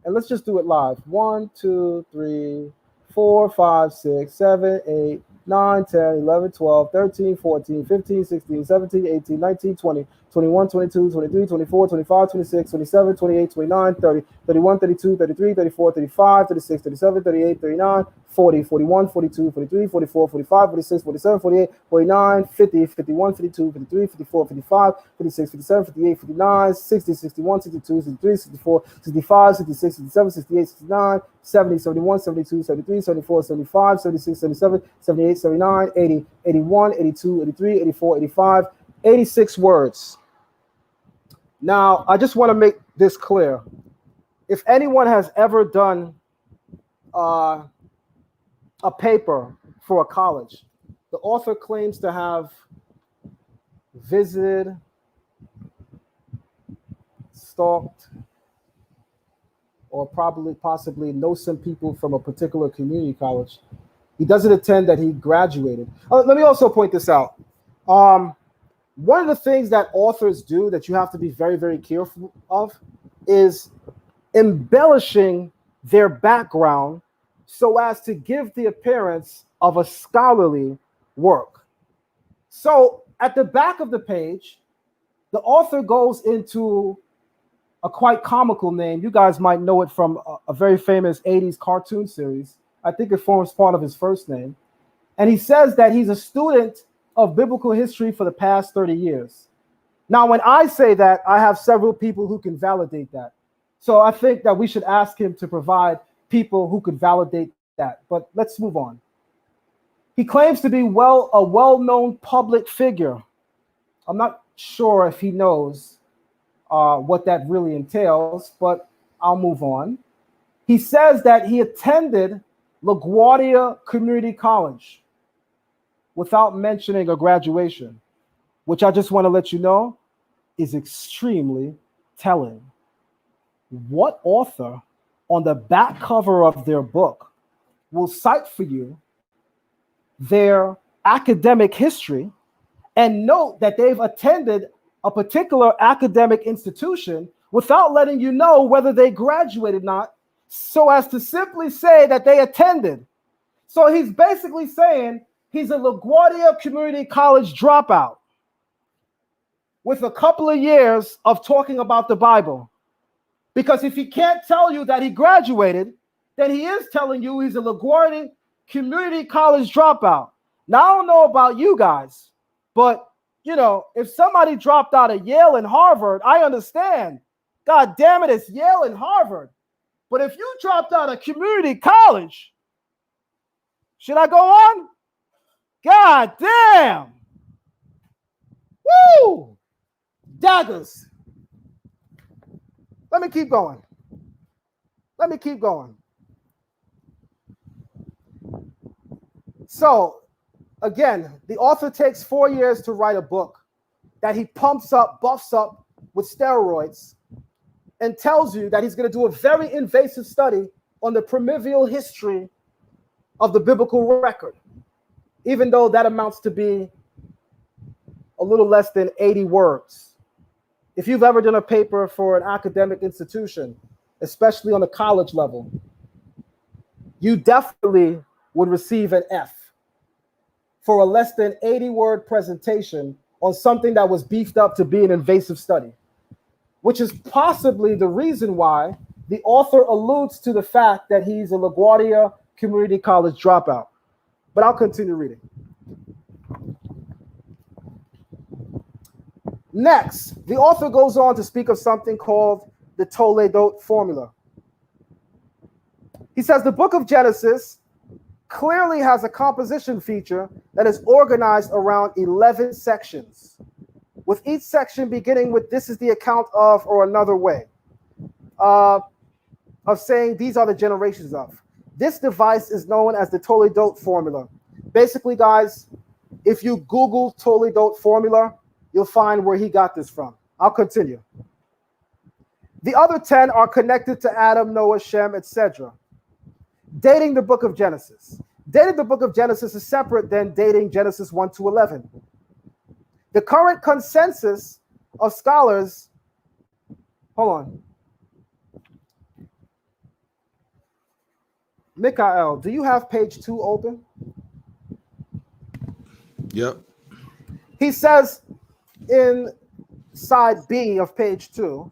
S1: and let's just do it live. 1, 2, 3, 4, 5, 6, 7, 8, 9, 10, 11, 12, 13, 14, 15, 16, 17, 18, 19, 20, 21, 22, 23, 24, 25, 26, 27, 28, 29, 30, 31, 32, 33, 34, 35, 36, 37, 38, 39, 40, 41, 42, 43, 44, 45, 46, 47, 48, 49, 50, 51, 52, 53, 54, 55, 56, 57, 58, 59, 60, 61, 62, 63, 64, 65, 66, 67, 68, 69, 70, 71, 72, 73, 74, 75, 76, 77, 78, 79, 80, 81, 82, 83, 84, 85, 86 words. Now, I just want to make this clear. If anyone has ever done a paper for a college, the author claims to have visited, stalked, or probably possibly knows some people from a particular community college. He doesn't attend that he graduated. Let me also point this out. One of the things that authors do that you have to be very, very careful of is embellishing their background so as to give the appearance of a scholarly work. So at the back of the page, the author goes into a quite comical name. You guys might know it from a very famous 80s cartoon series. I think it forms part of his first name. And he says that he's a student of biblical history for the past 30 years. Now, when I say that, I have several people who can validate that. So I think that we should ask him to provide people who could validate that. But let's move on. He claims to be a well-known public figure. I'm not sure if he knows what that really entails, but I'll move on. He says that he attended LaGuardia Community College without mentioning a graduation, which I just want to let you know is extremely telling. What author on the back cover of their book will cite for you their academic history and note that they've attended a particular academic institution without letting you know whether they graduated or not, so as to simply say that they attended? So he's basically saying he's a LaGuardia Community College dropout with a couple of years of talking about the Bible. Because if he can't tell you that he graduated, then he is telling you he's a LaGuardia Community College dropout. Now, I don't know about you guys, but you know, if somebody dropped out of Yale and Harvard, I understand. God damn it, it's Yale and Harvard. But if you dropped out of community college, should I go on? God damn. Woo! Daggers. Let me keep going. So, again, the author takes 4 years to write a book that he pumps up, buffs up with steroids, and tells you that he's going to do a very invasive study on the primeval history of the biblical record, even though that amounts to be a little less than 80 words. If you've ever done a paper for an academic institution, especially on the college level, you definitely would receive an F for a less than 80-word presentation on something that was beefed up to be an invasive study, which is possibly the reason why the author alludes to the fact that he's a LaGuardia Community College dropout. But I'll continue reading. Next, the author goes on to speak of something called the Toledo formula. He says the book of Genesis clearly has a composition feature that is organized around 11 sections, with each section beginning with "this is the account of," or another way of saying these are the generations of. This device is known as the Toledo formula. Basically, guys, if you Google Toledo formula, you'll find where he got this from. I'll continue. The other 10 are connected to Adam, Noah, Shem, etc. Dating the book of Genesis. Dating the book of Genesis is separate than dating Genesis 1 to 11. The current consensus of scholars, hold on. Mikael, do you have page 2 open?
S2: Yep.
S1: He says in side B of page 2,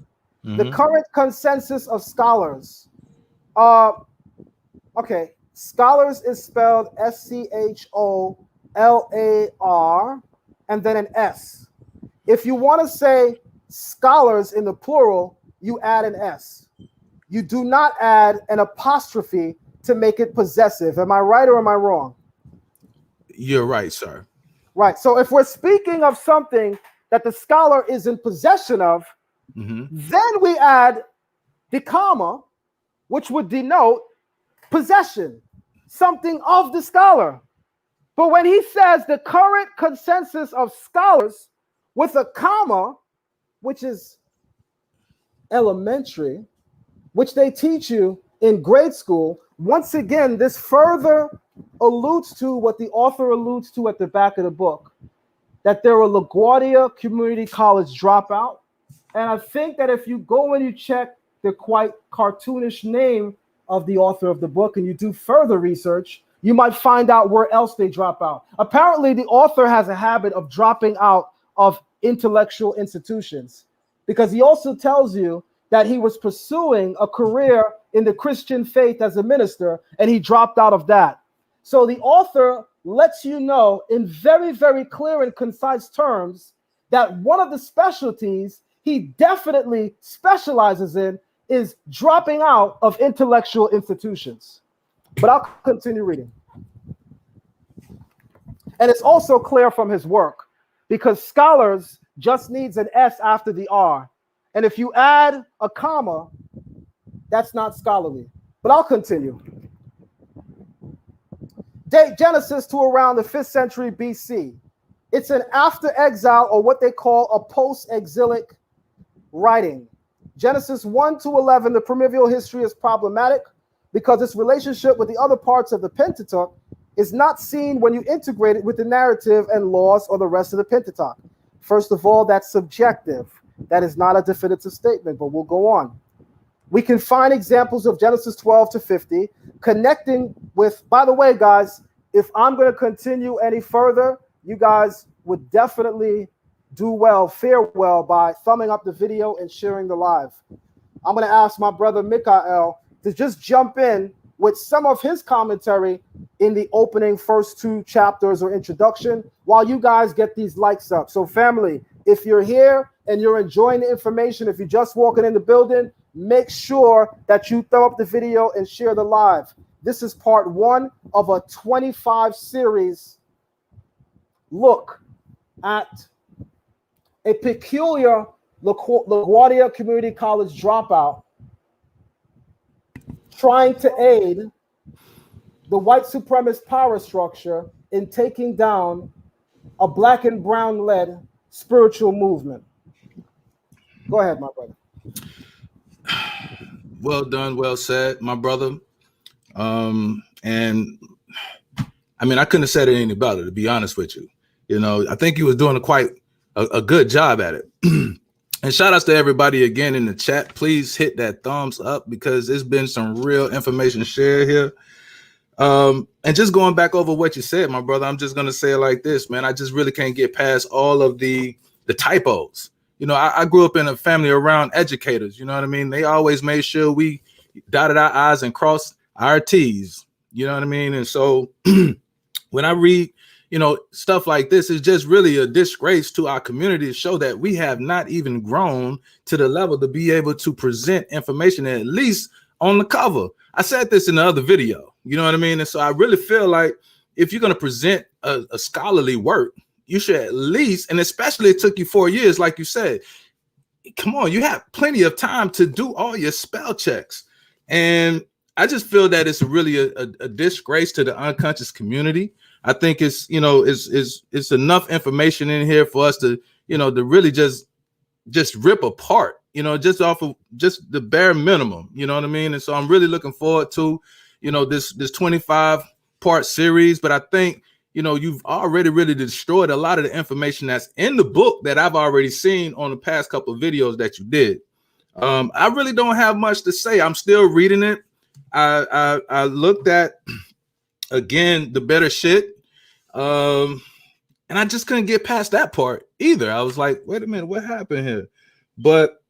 S1: the current consensus of scholars. Okay, scholars is spelled SCHOLAR and then an S. If you want to say scholars in the plural, you add an S. You do not add an apostrophe to make it possessive. Am I right or am I wrong?
S2: You're right, sir.
S1: Right. So if we're speaking of something that the scholar is in possession of, then we add the comma, which would denote possession, something of the scholar. But when he says the current consensus of scholars with a comma, which is elementary, which they teach you in grade school, once again, this further alludes to what the author alludes to at the back of the book, that they're a LaGuardia Community College dropout. And I think that if you go and you check the quite cartoonish name of the author of the book and you do further research, you might find out where else they drop out. Apparently, the author has a habit of dropping out of intellectual institutions, because he also tells you that he was pursuing a career in the Christian faith as a minister, and he dropped out of that. So the author lets you know in very, very clear and concise terms that one of the specialties he definitely specializes in is dropping out of intellectual institutions. But I'll continue reading. And it's also clear from his work, because scholars just needs an S after the R. And if you add a comma, that's not scholarly. But I'll continue. Date Genesis to around the 5th century BC. It's an after exile, or what they call a post-exilic writing. Genesis 1 to 11, the primeval history is problematic because its relationship with the other parts of the Pentateuch is not seen when you integrate it with the narrative and laws or the rest of the Pentateuch. First of all, that's subjective. That is not a definitive statement, but we'll go on. We can find examples of Genesis 12 to 50 connecting with, by the way, guys, if I'm going to continue any further, you guys would definitely do well, fare well by thumbing up the video and sharing the live. I'm going to ask my brother Mikael to just jump in with some of his commentary in the opening first 2 chapters or introduction while you guys get these likes up. So family, if you're here and you're enjoying the information, if you're just walking in the building, make sure that you thumb up the video and share the live. This is part 1 of a 25 series look at a peculiar LaGuardia Community College dropout trying to aid the white supremacist power structure in taking down a black and brown led spiritual movement. Go ahead, my brother.
S2: Well done, well said, my brother. And I mean, I couldn't have said it any better, to be honest with you. You know, I think he was doing a good job at it. And shout outs to everybody again in the chat. Please hit that thumbs up because there's been some real information shared here. And just going back over what you said, my brother, I'm just going to say it like this, man. I just really can't get past all of the typos. You know, I grew up in a family around educators. You know what I mean? They always made sure we dotted our I's and crossed our T's. You know what I mean? And so when I read, you know, stuff like this, is just really a disgrace to our community to show that we have not even grown to the level to be able to present information at least on the cover. I said this in the other video, you know what I mean? And so I really feel like if you're going to present a scholarly work, you should at least, and especially it took you 4 years, like you said, come on, you have plenty of time to do all your spell checks. And I just feel that it's really a disgrace to the unconscious community. I think it's, you know, it's enough information in here for us to, you know, to really just rip apart, you know, just off of just the bare minimum, you know what I mean? And so I'm really looking forward to, you know, this 25 part series. But I think, you know, you've already really destroyed a lot of the information that's in the book that I've already seen on the past couple of videos that you did. I really don't have much to say. I'm still reading it. I looked at again the better shit, and I just couldn't get past that part either. I was like, wait a minute, what happened here? But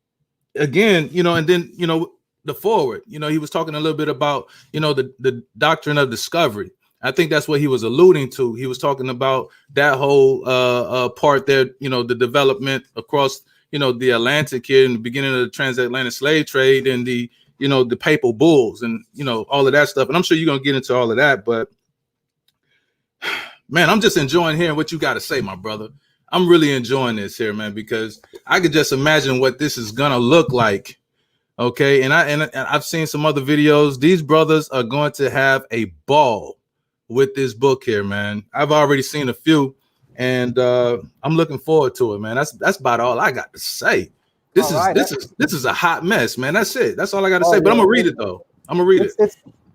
S2: again, you know, and then, you know, the foreword, you know, he was talking a little bit about, you know, the doctrine of discovery. I think that's what he was alluding to. He was talking about that whole part there, you know, the development across, you know, the Atlantic here in the beginning of the transatlantic slave trade and the, you know, the papal bulls and, you know, all of that stuff. And I'm sure you're going to get into all of that. But man, I'm just enjoying hearing what you got to say, my brother. I'm really enjoying this here, man, because I could just imagine what this is going to look like. OK, and I've seen some other videos. These brothers are going to have a ball with this book here, man. I've already seen a few and I'm looking forward to it, man. That's about all I got to say. This
S1: All
S2: is
S1: right.
S2: this is a hot mess, man. That's it. That's all I got to
S1: Oh,
S2: say. But I'm
S1: yeah.
S2: gonna read it though. I'm gonna read it.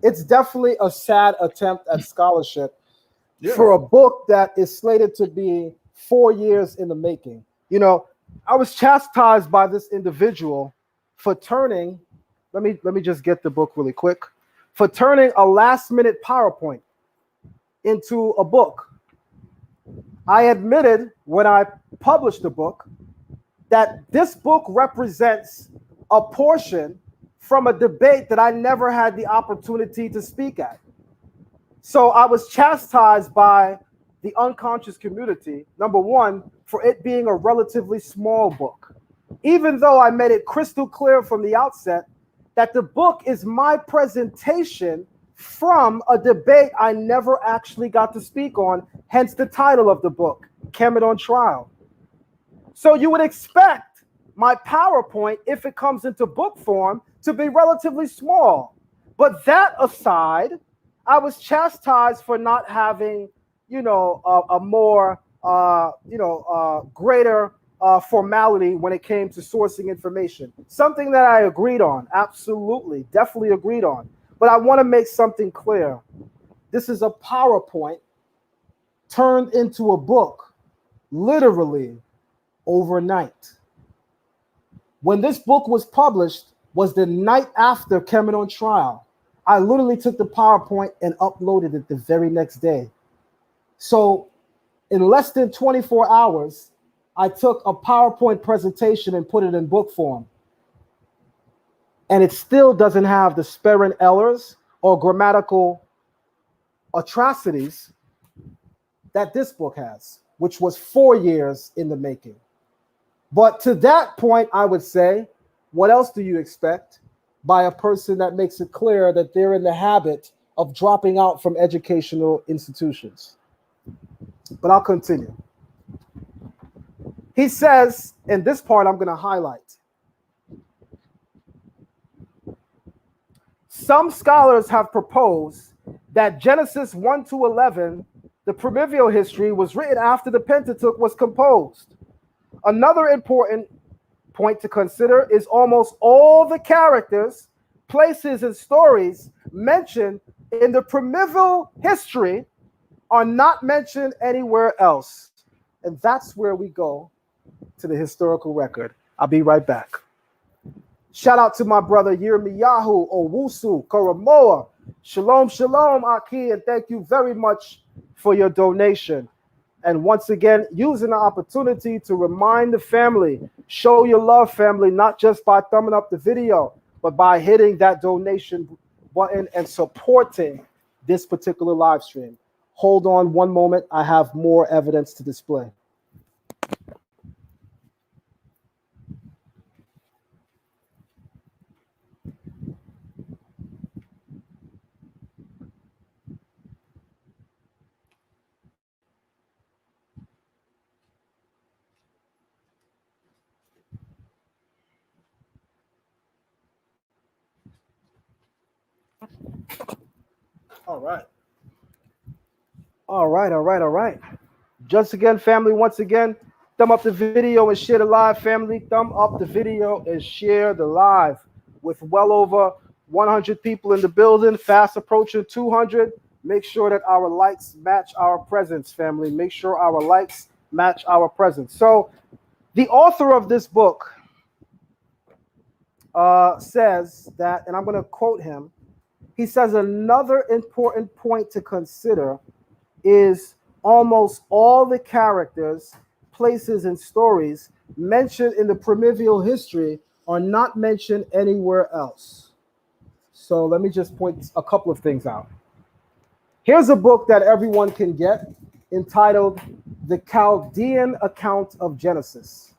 S1: It's definitely a sad attempt at scholarship
S2: Yeah.
S1: for a book that is slated to be 4 years in the making. You know, I was chastised by this individual for turning. Let me just get the book really quick. For turning a last-minute PowerPoint into a book. I admitted when I published the book that this book represents a portion from a debate that I never had the opportunity to speak at. So I was chastised by the unconscious community, number one, for it being a relatively small book, even though I made it crystal clear from the outset that the book is my presentation from a debate I never actually got to speak on, hence the title of the book, Kemet on Trial. So you would expect my PowerPoint, if it comes into book form, to be relatively small. But that aside, I was chastised for not having, a more, greater formality when it came to sourcing information. Something that I agreed on, absolutely, definitely agreed on. But I want to make something clear. This is a PowerPoint turned into a book, literally overnight. When this book was published was the night after Kemet on Trial. I literally took the PowerPoint and uploaded it the very next day. So in less than 24 hours, I took a PowerPoint presentation and put it in book form. And it still doesn't have the spelling errors or grammatical atrocities that this book has, which was 4 years in the making. But to that point, I would say, what else do you expect by a person that makes it clear that they're in the habit of dropping out from educational institutions? But I'll continue. He says, in this part I'm going to highlight, some scholars have proposed that Genesis 1 to 11, the primordial history, was written after the Pentateuch was composed. Another important point to consider is almost all the characters, places, and stories mentioned in the primordial history are not mentioned anywhere else. And that's where we go to the historical record. I'll be right back. Shout out to my brother Yirmiyahu Owusu Karamoa. Shalom, shalom, Aki, and thank you very much for your donation. And once again, using the opportunity to remind the family, show your love, family, not just by thumbing up the video, but by hitting that donation button and supporting this particular live stream. Hold on one moment. I have more evidence to display. All right. All right. Just again, family, once again, thumb up the video and share the live, family. Thumb up the video and share the live. With well over 100 people in the building, fast approaching 200. Make sure that our likes match our presence, family. Make sure our likes match our presence. So the author of this book says that, and I'm going to quote him, he says another important point to consider is almost all the characters, places, and stories mentioned in the primordial history are not mentioned anywhere else. So let me just point a couple of things out. Here's a book that everyone can get entitled The Chaldean Account of Genesis.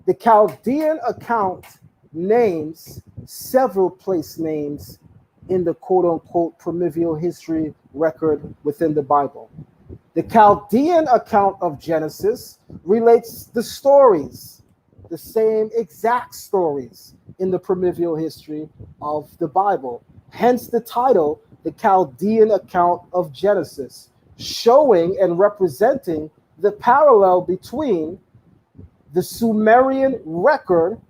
S1: The Chaldean account names several place names in the quote-unquote primordial history record within the Bible. The Chaldean account of Genesis relates the stories, the same exact stories in the primordial history of the Bible. Hence the title, The Chaldean Account of Genesis, showing and representing the parallel between the Sumerian record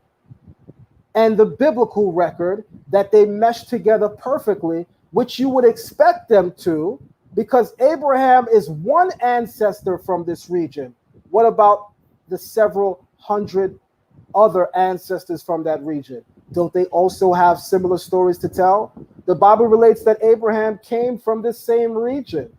S1: and the biblical record, that they mesh together perfectly, which you would expect them to, because Abraham is one ancestor from this region. What about the several hundred other ancestors from that region? Don't they also have similar stories to tell? The Bible relates that Abraham came from this same region.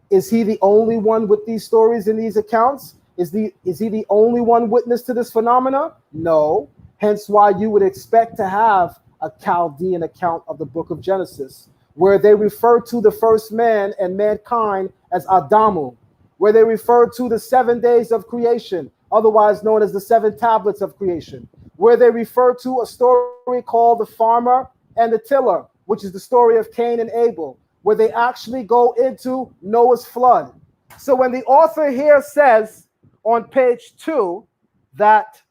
S1: Is he the only one with these stories in these accounts? Is he the only one witness to this phenomena? No. Hence why you would expect to have a Chaldean account of the book of Genesis, where they refer to the first man and mankind as Adamu, where they refer to the 7 days of creation, otherwise known as the 7 tablets of creation, where they refer to a story called the farmer and the tiller, which is the story of Cain and Abel, where they actually go into Noah's flood. So when the author here says on page 2 that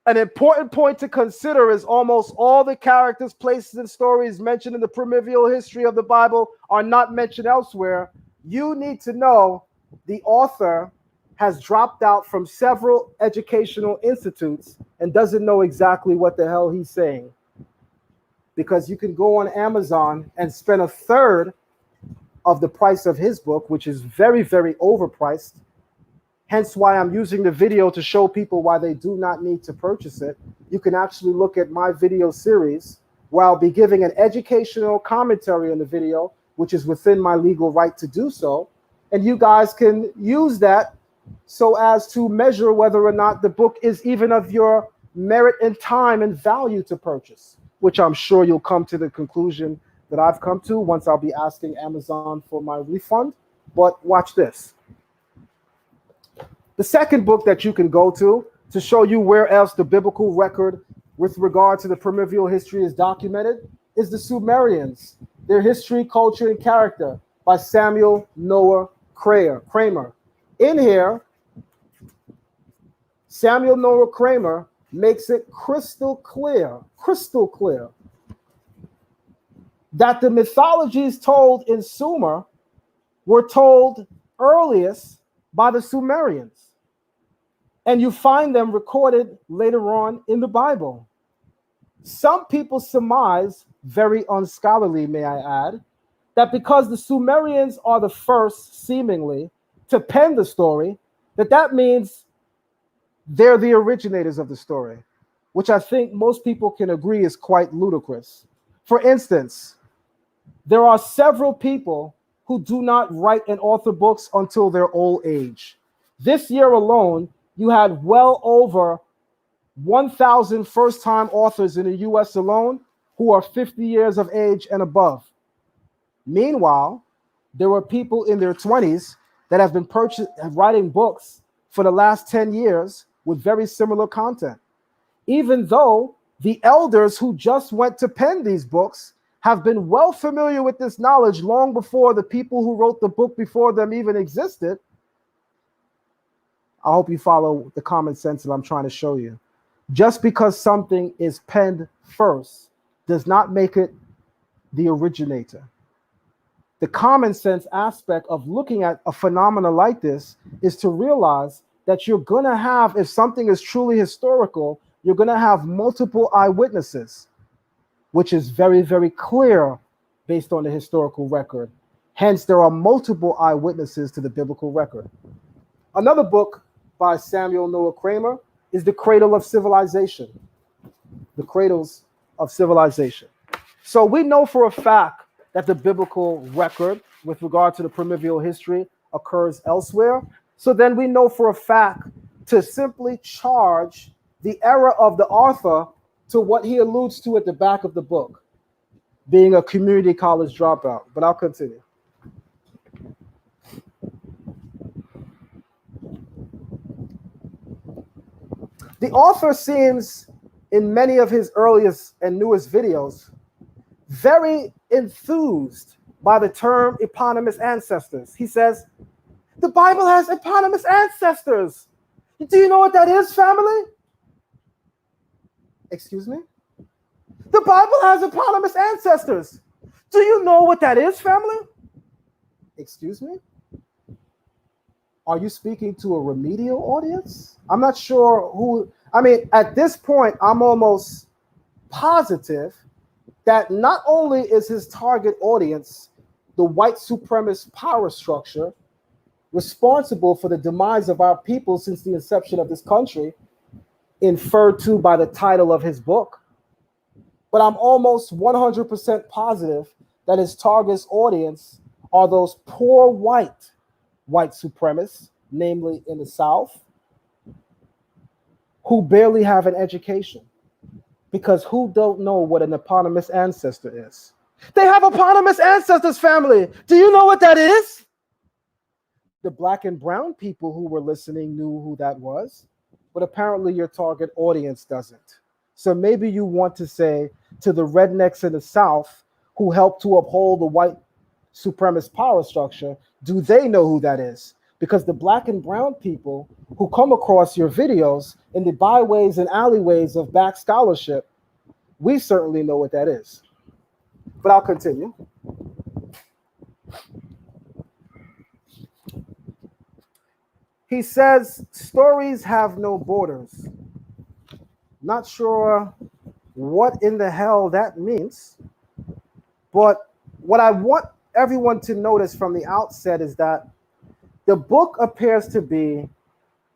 S1: an important point to consider is almost all the characters, places, and stories mentioned in the primordial history of the Bible are not mentioned elsewhere, you need to know the author has dropped out from several educational institutes and doesn't know exactly what the hell he's saying. Because you can go on Amazon and spend a third of the price of his book, which is very, very overpriced. Hence why I'm using the video to show people why they do not need to purchase it. You can actually look at my video series where I'll be giving an educational commentary on the video, which is within my legal right to do so. And you guys can use that so as to measure whether or not the book is even of your merit and time and value to purchase, which I'm sure you'll come to the conclusion that I've come to once I'll be asking Amazon for my refund. But watch this. The second book that you can go to show you where else the biblical record with regard to the primordial history is documented is the Sumerians, their history, culture, and character by Samuel Noah Kramer. In here, Samuel Noah Kramer makes it crystal clear, that the mythologies told in Sumer were told earliest by the Sumerians. And you find them recorded later on in the Bible. Some people surmise, very unscholarly may I add, that because the Sumerians are the first, seemingly, to pen the story, that means they're the originators of the story, which I think most people can agree is quite ludicrous. For instance, there are several people who do not write and author books until their old age. This year alone, you had well over 1,000 first-time authors in the US alone who are 50 years of age and above. Meanwhile, there were people in their 20s that have been writing books for the last 10 years with very similar content, even though the elders who just went to pen these books have been well familiar with this knowledge long before the people who wrote the book before them even existed. I hope you follow the common sense that I'm trying to show you. Just because something is penned first does not make it the originator. The common sense aspect of looking at a phenomena like this is to realize that you're going to have, if something is truly historical, you're going to have multiple eyewitnesses, which is very, very clear based on the historical record. Hence, there are multiple eyewitnesses to the biblical record. Another book by Samuel Noah Kramer is The Cradle of Civilization. The Cradles of Civilization. So we know for a fact that the biblical record with regard to the primordial history occurs elsewhere. So then we know for a fact to simply charge the error of the author to what he alludes to at the back of the book, being a community college dropout. But I'll continue. The author seems, in many of his earliest and newest videos, very enthused by the term eponymous ancestors. He says, the Bible has eponymous ancestors. Do you know what that is, family? Excuse me? The Bible has eponymous ancestors. Do you know what that is, family? Excuse me? Are you speaking to a remedial audience? I'm not sure who. I mean, at this point, I'm almost positive that not only is his target audience the white supremacist power structure responsible for the demise of our people since the inception of this country, inferred to by the title of his book, but I'm almost 100% positive that his target audience are those poor white supremacists, namely in the South, who barely have an education. Because who don't know what an eponymous ancestor is? They have eponymous ancestors, family. Do you know what that is? The black and brown people who were listening knew who that was, but apparently your target audience doesn't. So maybe you want to say to the rednecks in the South who helped to uphold the white supremacist power structure, do they know who that is? Because the black and brown people who come across your videos in the byways and alleyways of back scholarship, we certainly know what that is. But I'll continue. He says, stories have no borders. Not sure what in the hell that means, but what I want everyone to notice from the outset is that the book appears to be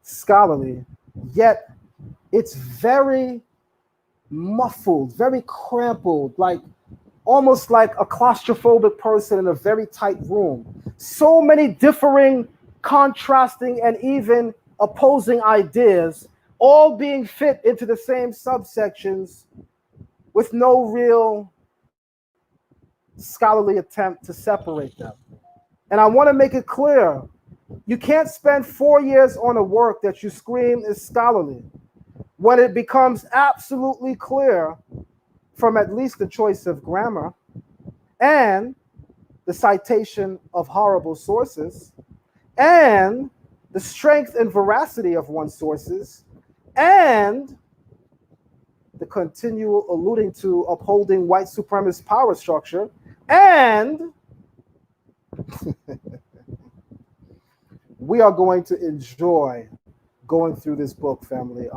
S1: scholarly, yet it's very muffled, very crumpled, like almost like a claustrophobic person in a very tight room. So many differing, contrasting, and even opposing ideas, all being fit into the same subsections with no real scholarly attempt to separate them. And I want to make it clear, you can't spend 4 years on a work that you scream is scholarly when it becomes absolutely clear from at least the choice of grammar and the citation of horrible sources and the strength and veracity of one's sources and the continual alluding to upholding white supremacist power structure and we are going to enjoy going through this book, family.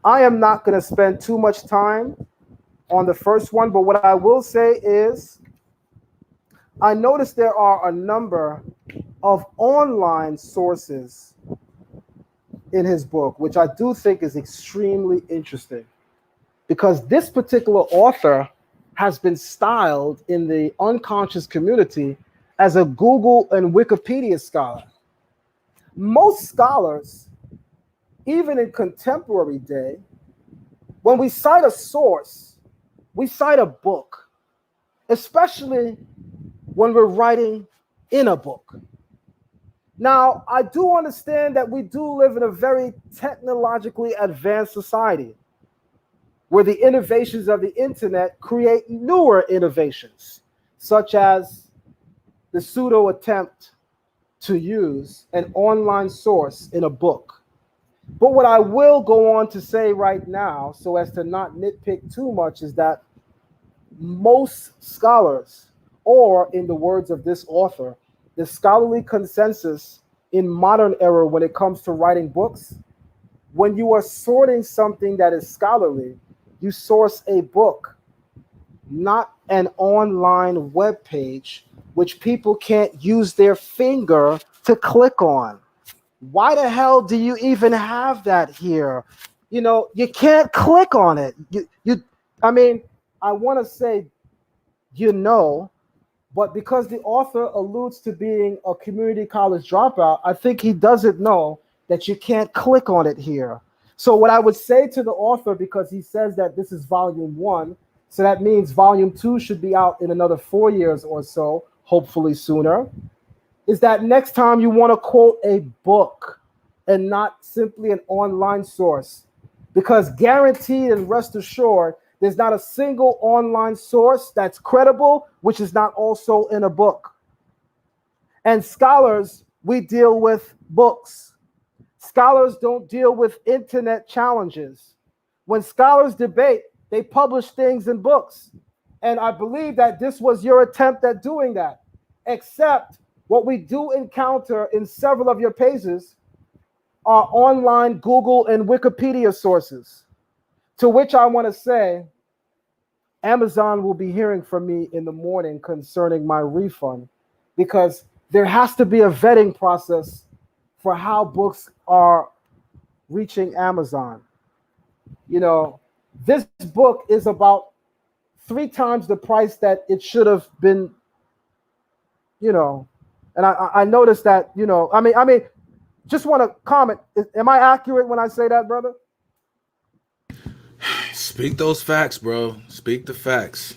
S1: I am not going to spend too much time on the first one, but what I will say is I noticed there are a number of online sources in his book, which I do think is extremely interesting because this particular author has been styled in the unconscious community as a Google and Wikipedia scholar. Most scholars, even in contemporary day, when we cite a source, we cite a book, especially when we're writing in a book. Now, I do understand that we do live in a very technologically advanced society where the innovations of the internet create newer innovations, such as the pseudo attempt to use an online source in a book. But what I will go on to say right now, so as to not nitpick too much, is that most scholars, or in the words of this author, the scholarly consensus in modern era when it comes to writing books, when you are sorting something that is scholarly, you source a book, not an online web page, which people can't use their finger to click on. Why the hell do you even have that here? You know, you can't click on it. I mean, I want to say, but because the author alludes to being a community college dropout, I think he doesn't know that you can't click on it here. So what I would say to the author, because he says that this is volume 1, so that means volume 2 should be out in another 4 years or so, hopefully sooner, is that next time you want to quote a book and not simply an online source, because guaranteed and rest assured, there's not a single online source that's credible, which is not also in a book. And scholars, we deal with books. Scholars don't deal with internet challenges. When scholars debate, they publish things in books. And I believe that this was your attempt at doing that, except what we do encounter in several of your pages are online Google and Wikipedia sources. To which I want to say, Amazon will be hearing from me in the morning concerning my refund, because there has to be a vetting process for how books are reaching Amazon. You know, this book is about 3 times the price that it should have been, you know, and I noticed that, you know, I mean, just want to comment. Am I accurate when I say that, brother?
S2: Speak those facts, bro. Speak the facts.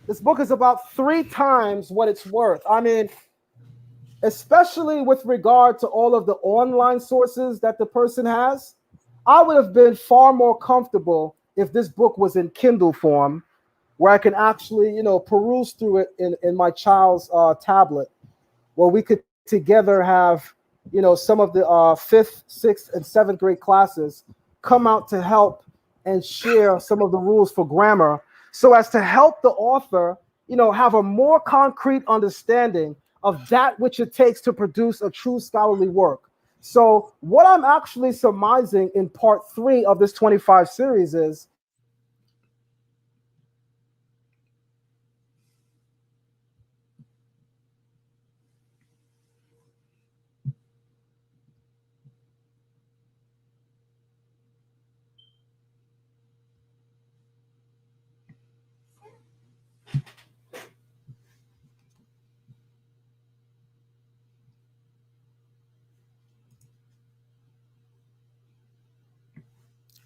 S1: This book is about 3 times what it's worth. I mean, especially with regard to all of the online sources that the person has, I would have been far more comfortable if this book was in Kindle form, where I can actually, you know, peruse through it in my child's tablet, where we could together have, you know, some of the 5th, 6th, and 7th grade classes come out to help and share some of the rules for grammar, so as to help the author, you know, have a more concrete understanding of that which it takes to produce a true scholarly work. So what I'm actually surmising in part 3 of this 25 series is,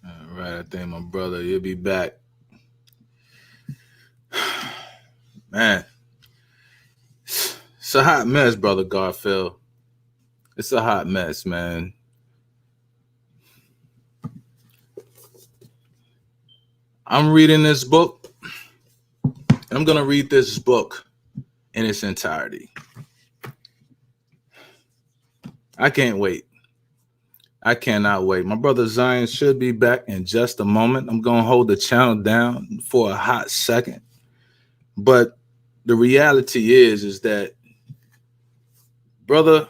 S2: All right, I think my brother, you'll be back. Man, it's a hot mess, brother Garfield. It's a hot mess, man. I'm reading this book. I'm going to read this book in its entirety. I can't wait. I cannot wait. My brother Zion should be back in just a moment. I'm going to hold the channel down for a hot second. But the reality is that brother,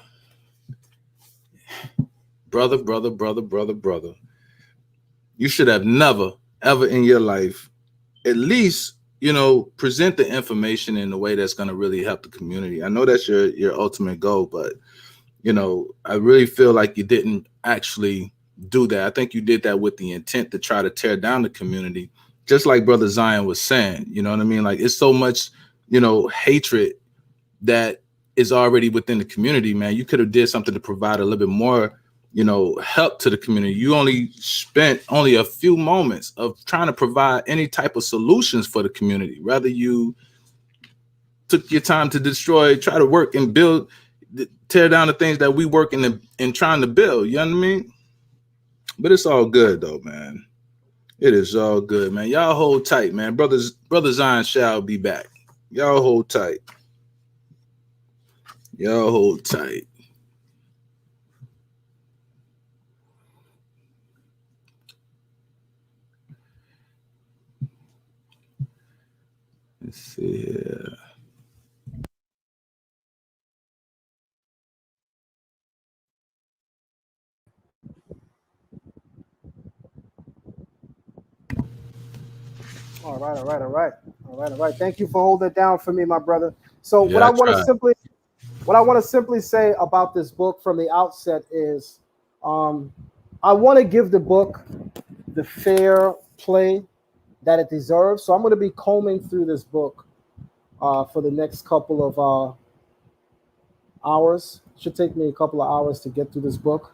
S2: you should have never, ever in your life, at least, you know, present the information in a way that's going to really help the community. I know that's your ultimate goal, but, you know, I really feel like you didn't actually do that. I think you did that with the intent to try to tear down the community, just like Brother Zion was saying. You know what I mean? Like, it's so much, you know, hatred that is already within the community, man. You could have did something to provide a little bit more, you know, help to the community. You only spent a few moments of trying to provide any type of solutions for the community. Rather, you took your time to try to work and build, tear down the things that we work in trying to build. You know what I mean? But it's all good though, man. It is all good, man. Y'all hold tight, man. Brother Zion shall be back. Y'all hold tight. Y'all hold tight. Let's see here.
S1: all right. Thank you for holding it down for me, my brother. So
S2: Yeah,
S1: what I want to simply say about this book from the outset is, I want to give the book the fair play that it deserves. So I'm going to be combing through this book for the next couple of hours. It should take me a couple of hours to get through this book.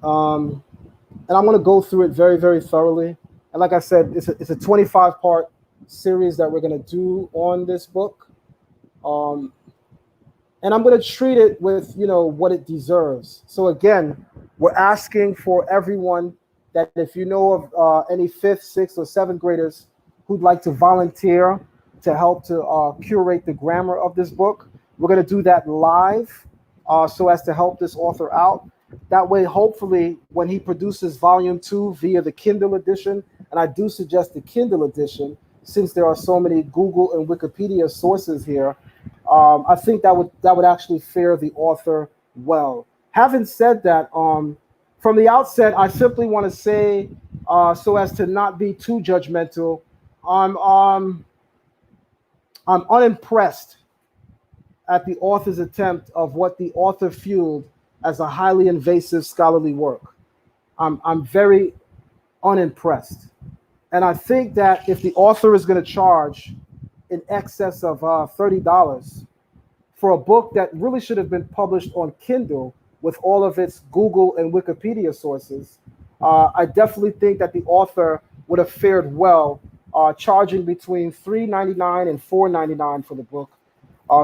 S1: And I'm going to go through it very, very thoroughly. And like I said, it's a 25-part series that we're going to do on this book. And I'm going to treat it with, you know, what it deserves. So again, we're asking for everyone that if you know of any 5th, 6th, or 7th graders who'd like to volunteer to help to curate the grammar of this book, we're going to do that live so as to help this author out. That way, hopefully, when he produces volume 2 via the Kindle edition, and I do suggest the Kindle edition, since there are so many Google and Wikipedia sources here, I think that would actually fare the author well. Having said that, from the outset, I simply want to say, so as to not be too judgmental, I'm um, I'm unimpressed at the author's attempt of what the author fueled as a highly invasive scholarly work. I'm very unimpressed. And I think that if the author is going to charge in excess of $30 for a book that really should have been published on Kindle with all of its Google and Wikipedia sources, I definitely think that the author would have fared well charging between $3.99 and $4.99 for the book.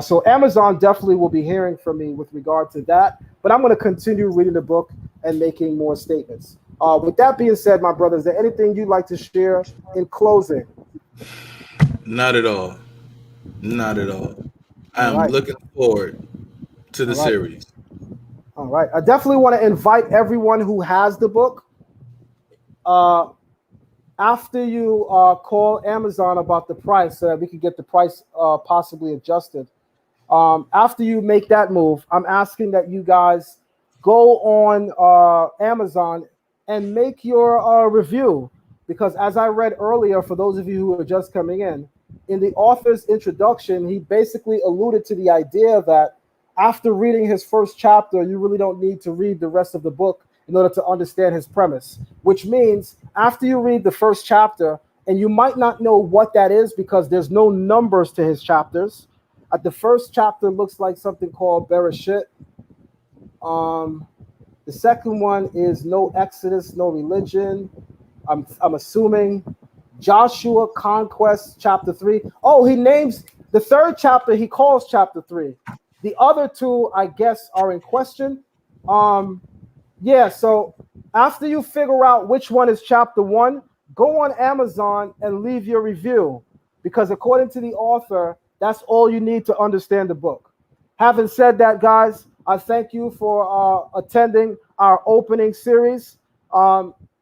S1: So Amazon definitely will be hearing from me with regard to that, but I'm going to continue reading the book and making more statements. With that being said, my brother, is there anything you'd like to share in closing?
S2: Not at all. Not at all.
S1: All
S2: I'm
S1: right.
S2: looking forward to
S1: All
S2: the
S1: right.
S2: series.
S1: All right. I definitely want to invite everyone who has the book. Uh, After you call Amazon about the price so that we can get the price possibly adjusted, after you make that move, I'm asking that you guys go on Amazon and make your review. Because as I read earlier, for those of you who are just coming in the author's introduction, he basically alluded to the idea that after reading his first chapter, you really don't need to read the rest of the book in order to understand his premise, which means after you read the first chapter, and you might not know what that is because there's no numbers to his chapters. The first chapter looks like something called Bereshit. Um, the second one is no Exodus, no religion. I'm assuming Joshua Conquest, chapter 3. Oh, he names the third chapter, he calls chapter 3. The other two, I guess, are in question. Yeah, so after you figure out which one is chapter 1, go on Amazon and leave your review. Because according to the author, that's all you need to understand the book. Having said that, guys, I thank you for attending our opening series.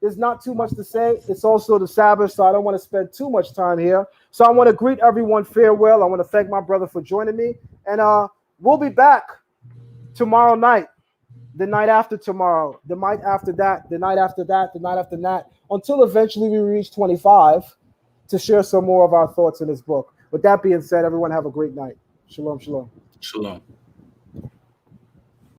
S1: There's not too much to say. It's also the Sabbath, so I don't want to spend too much time here. So I want to greet everyone farewell. I want to thank my brother for joining me. And we'll be back tomorrow night, the night after tomorrow, the night after that, the night after that, the night after that, until eventually we reach 25 to share some more of our thoughts in this book. With that being said, everyone have a great night. Shalom, shalom.
S2: Shalom.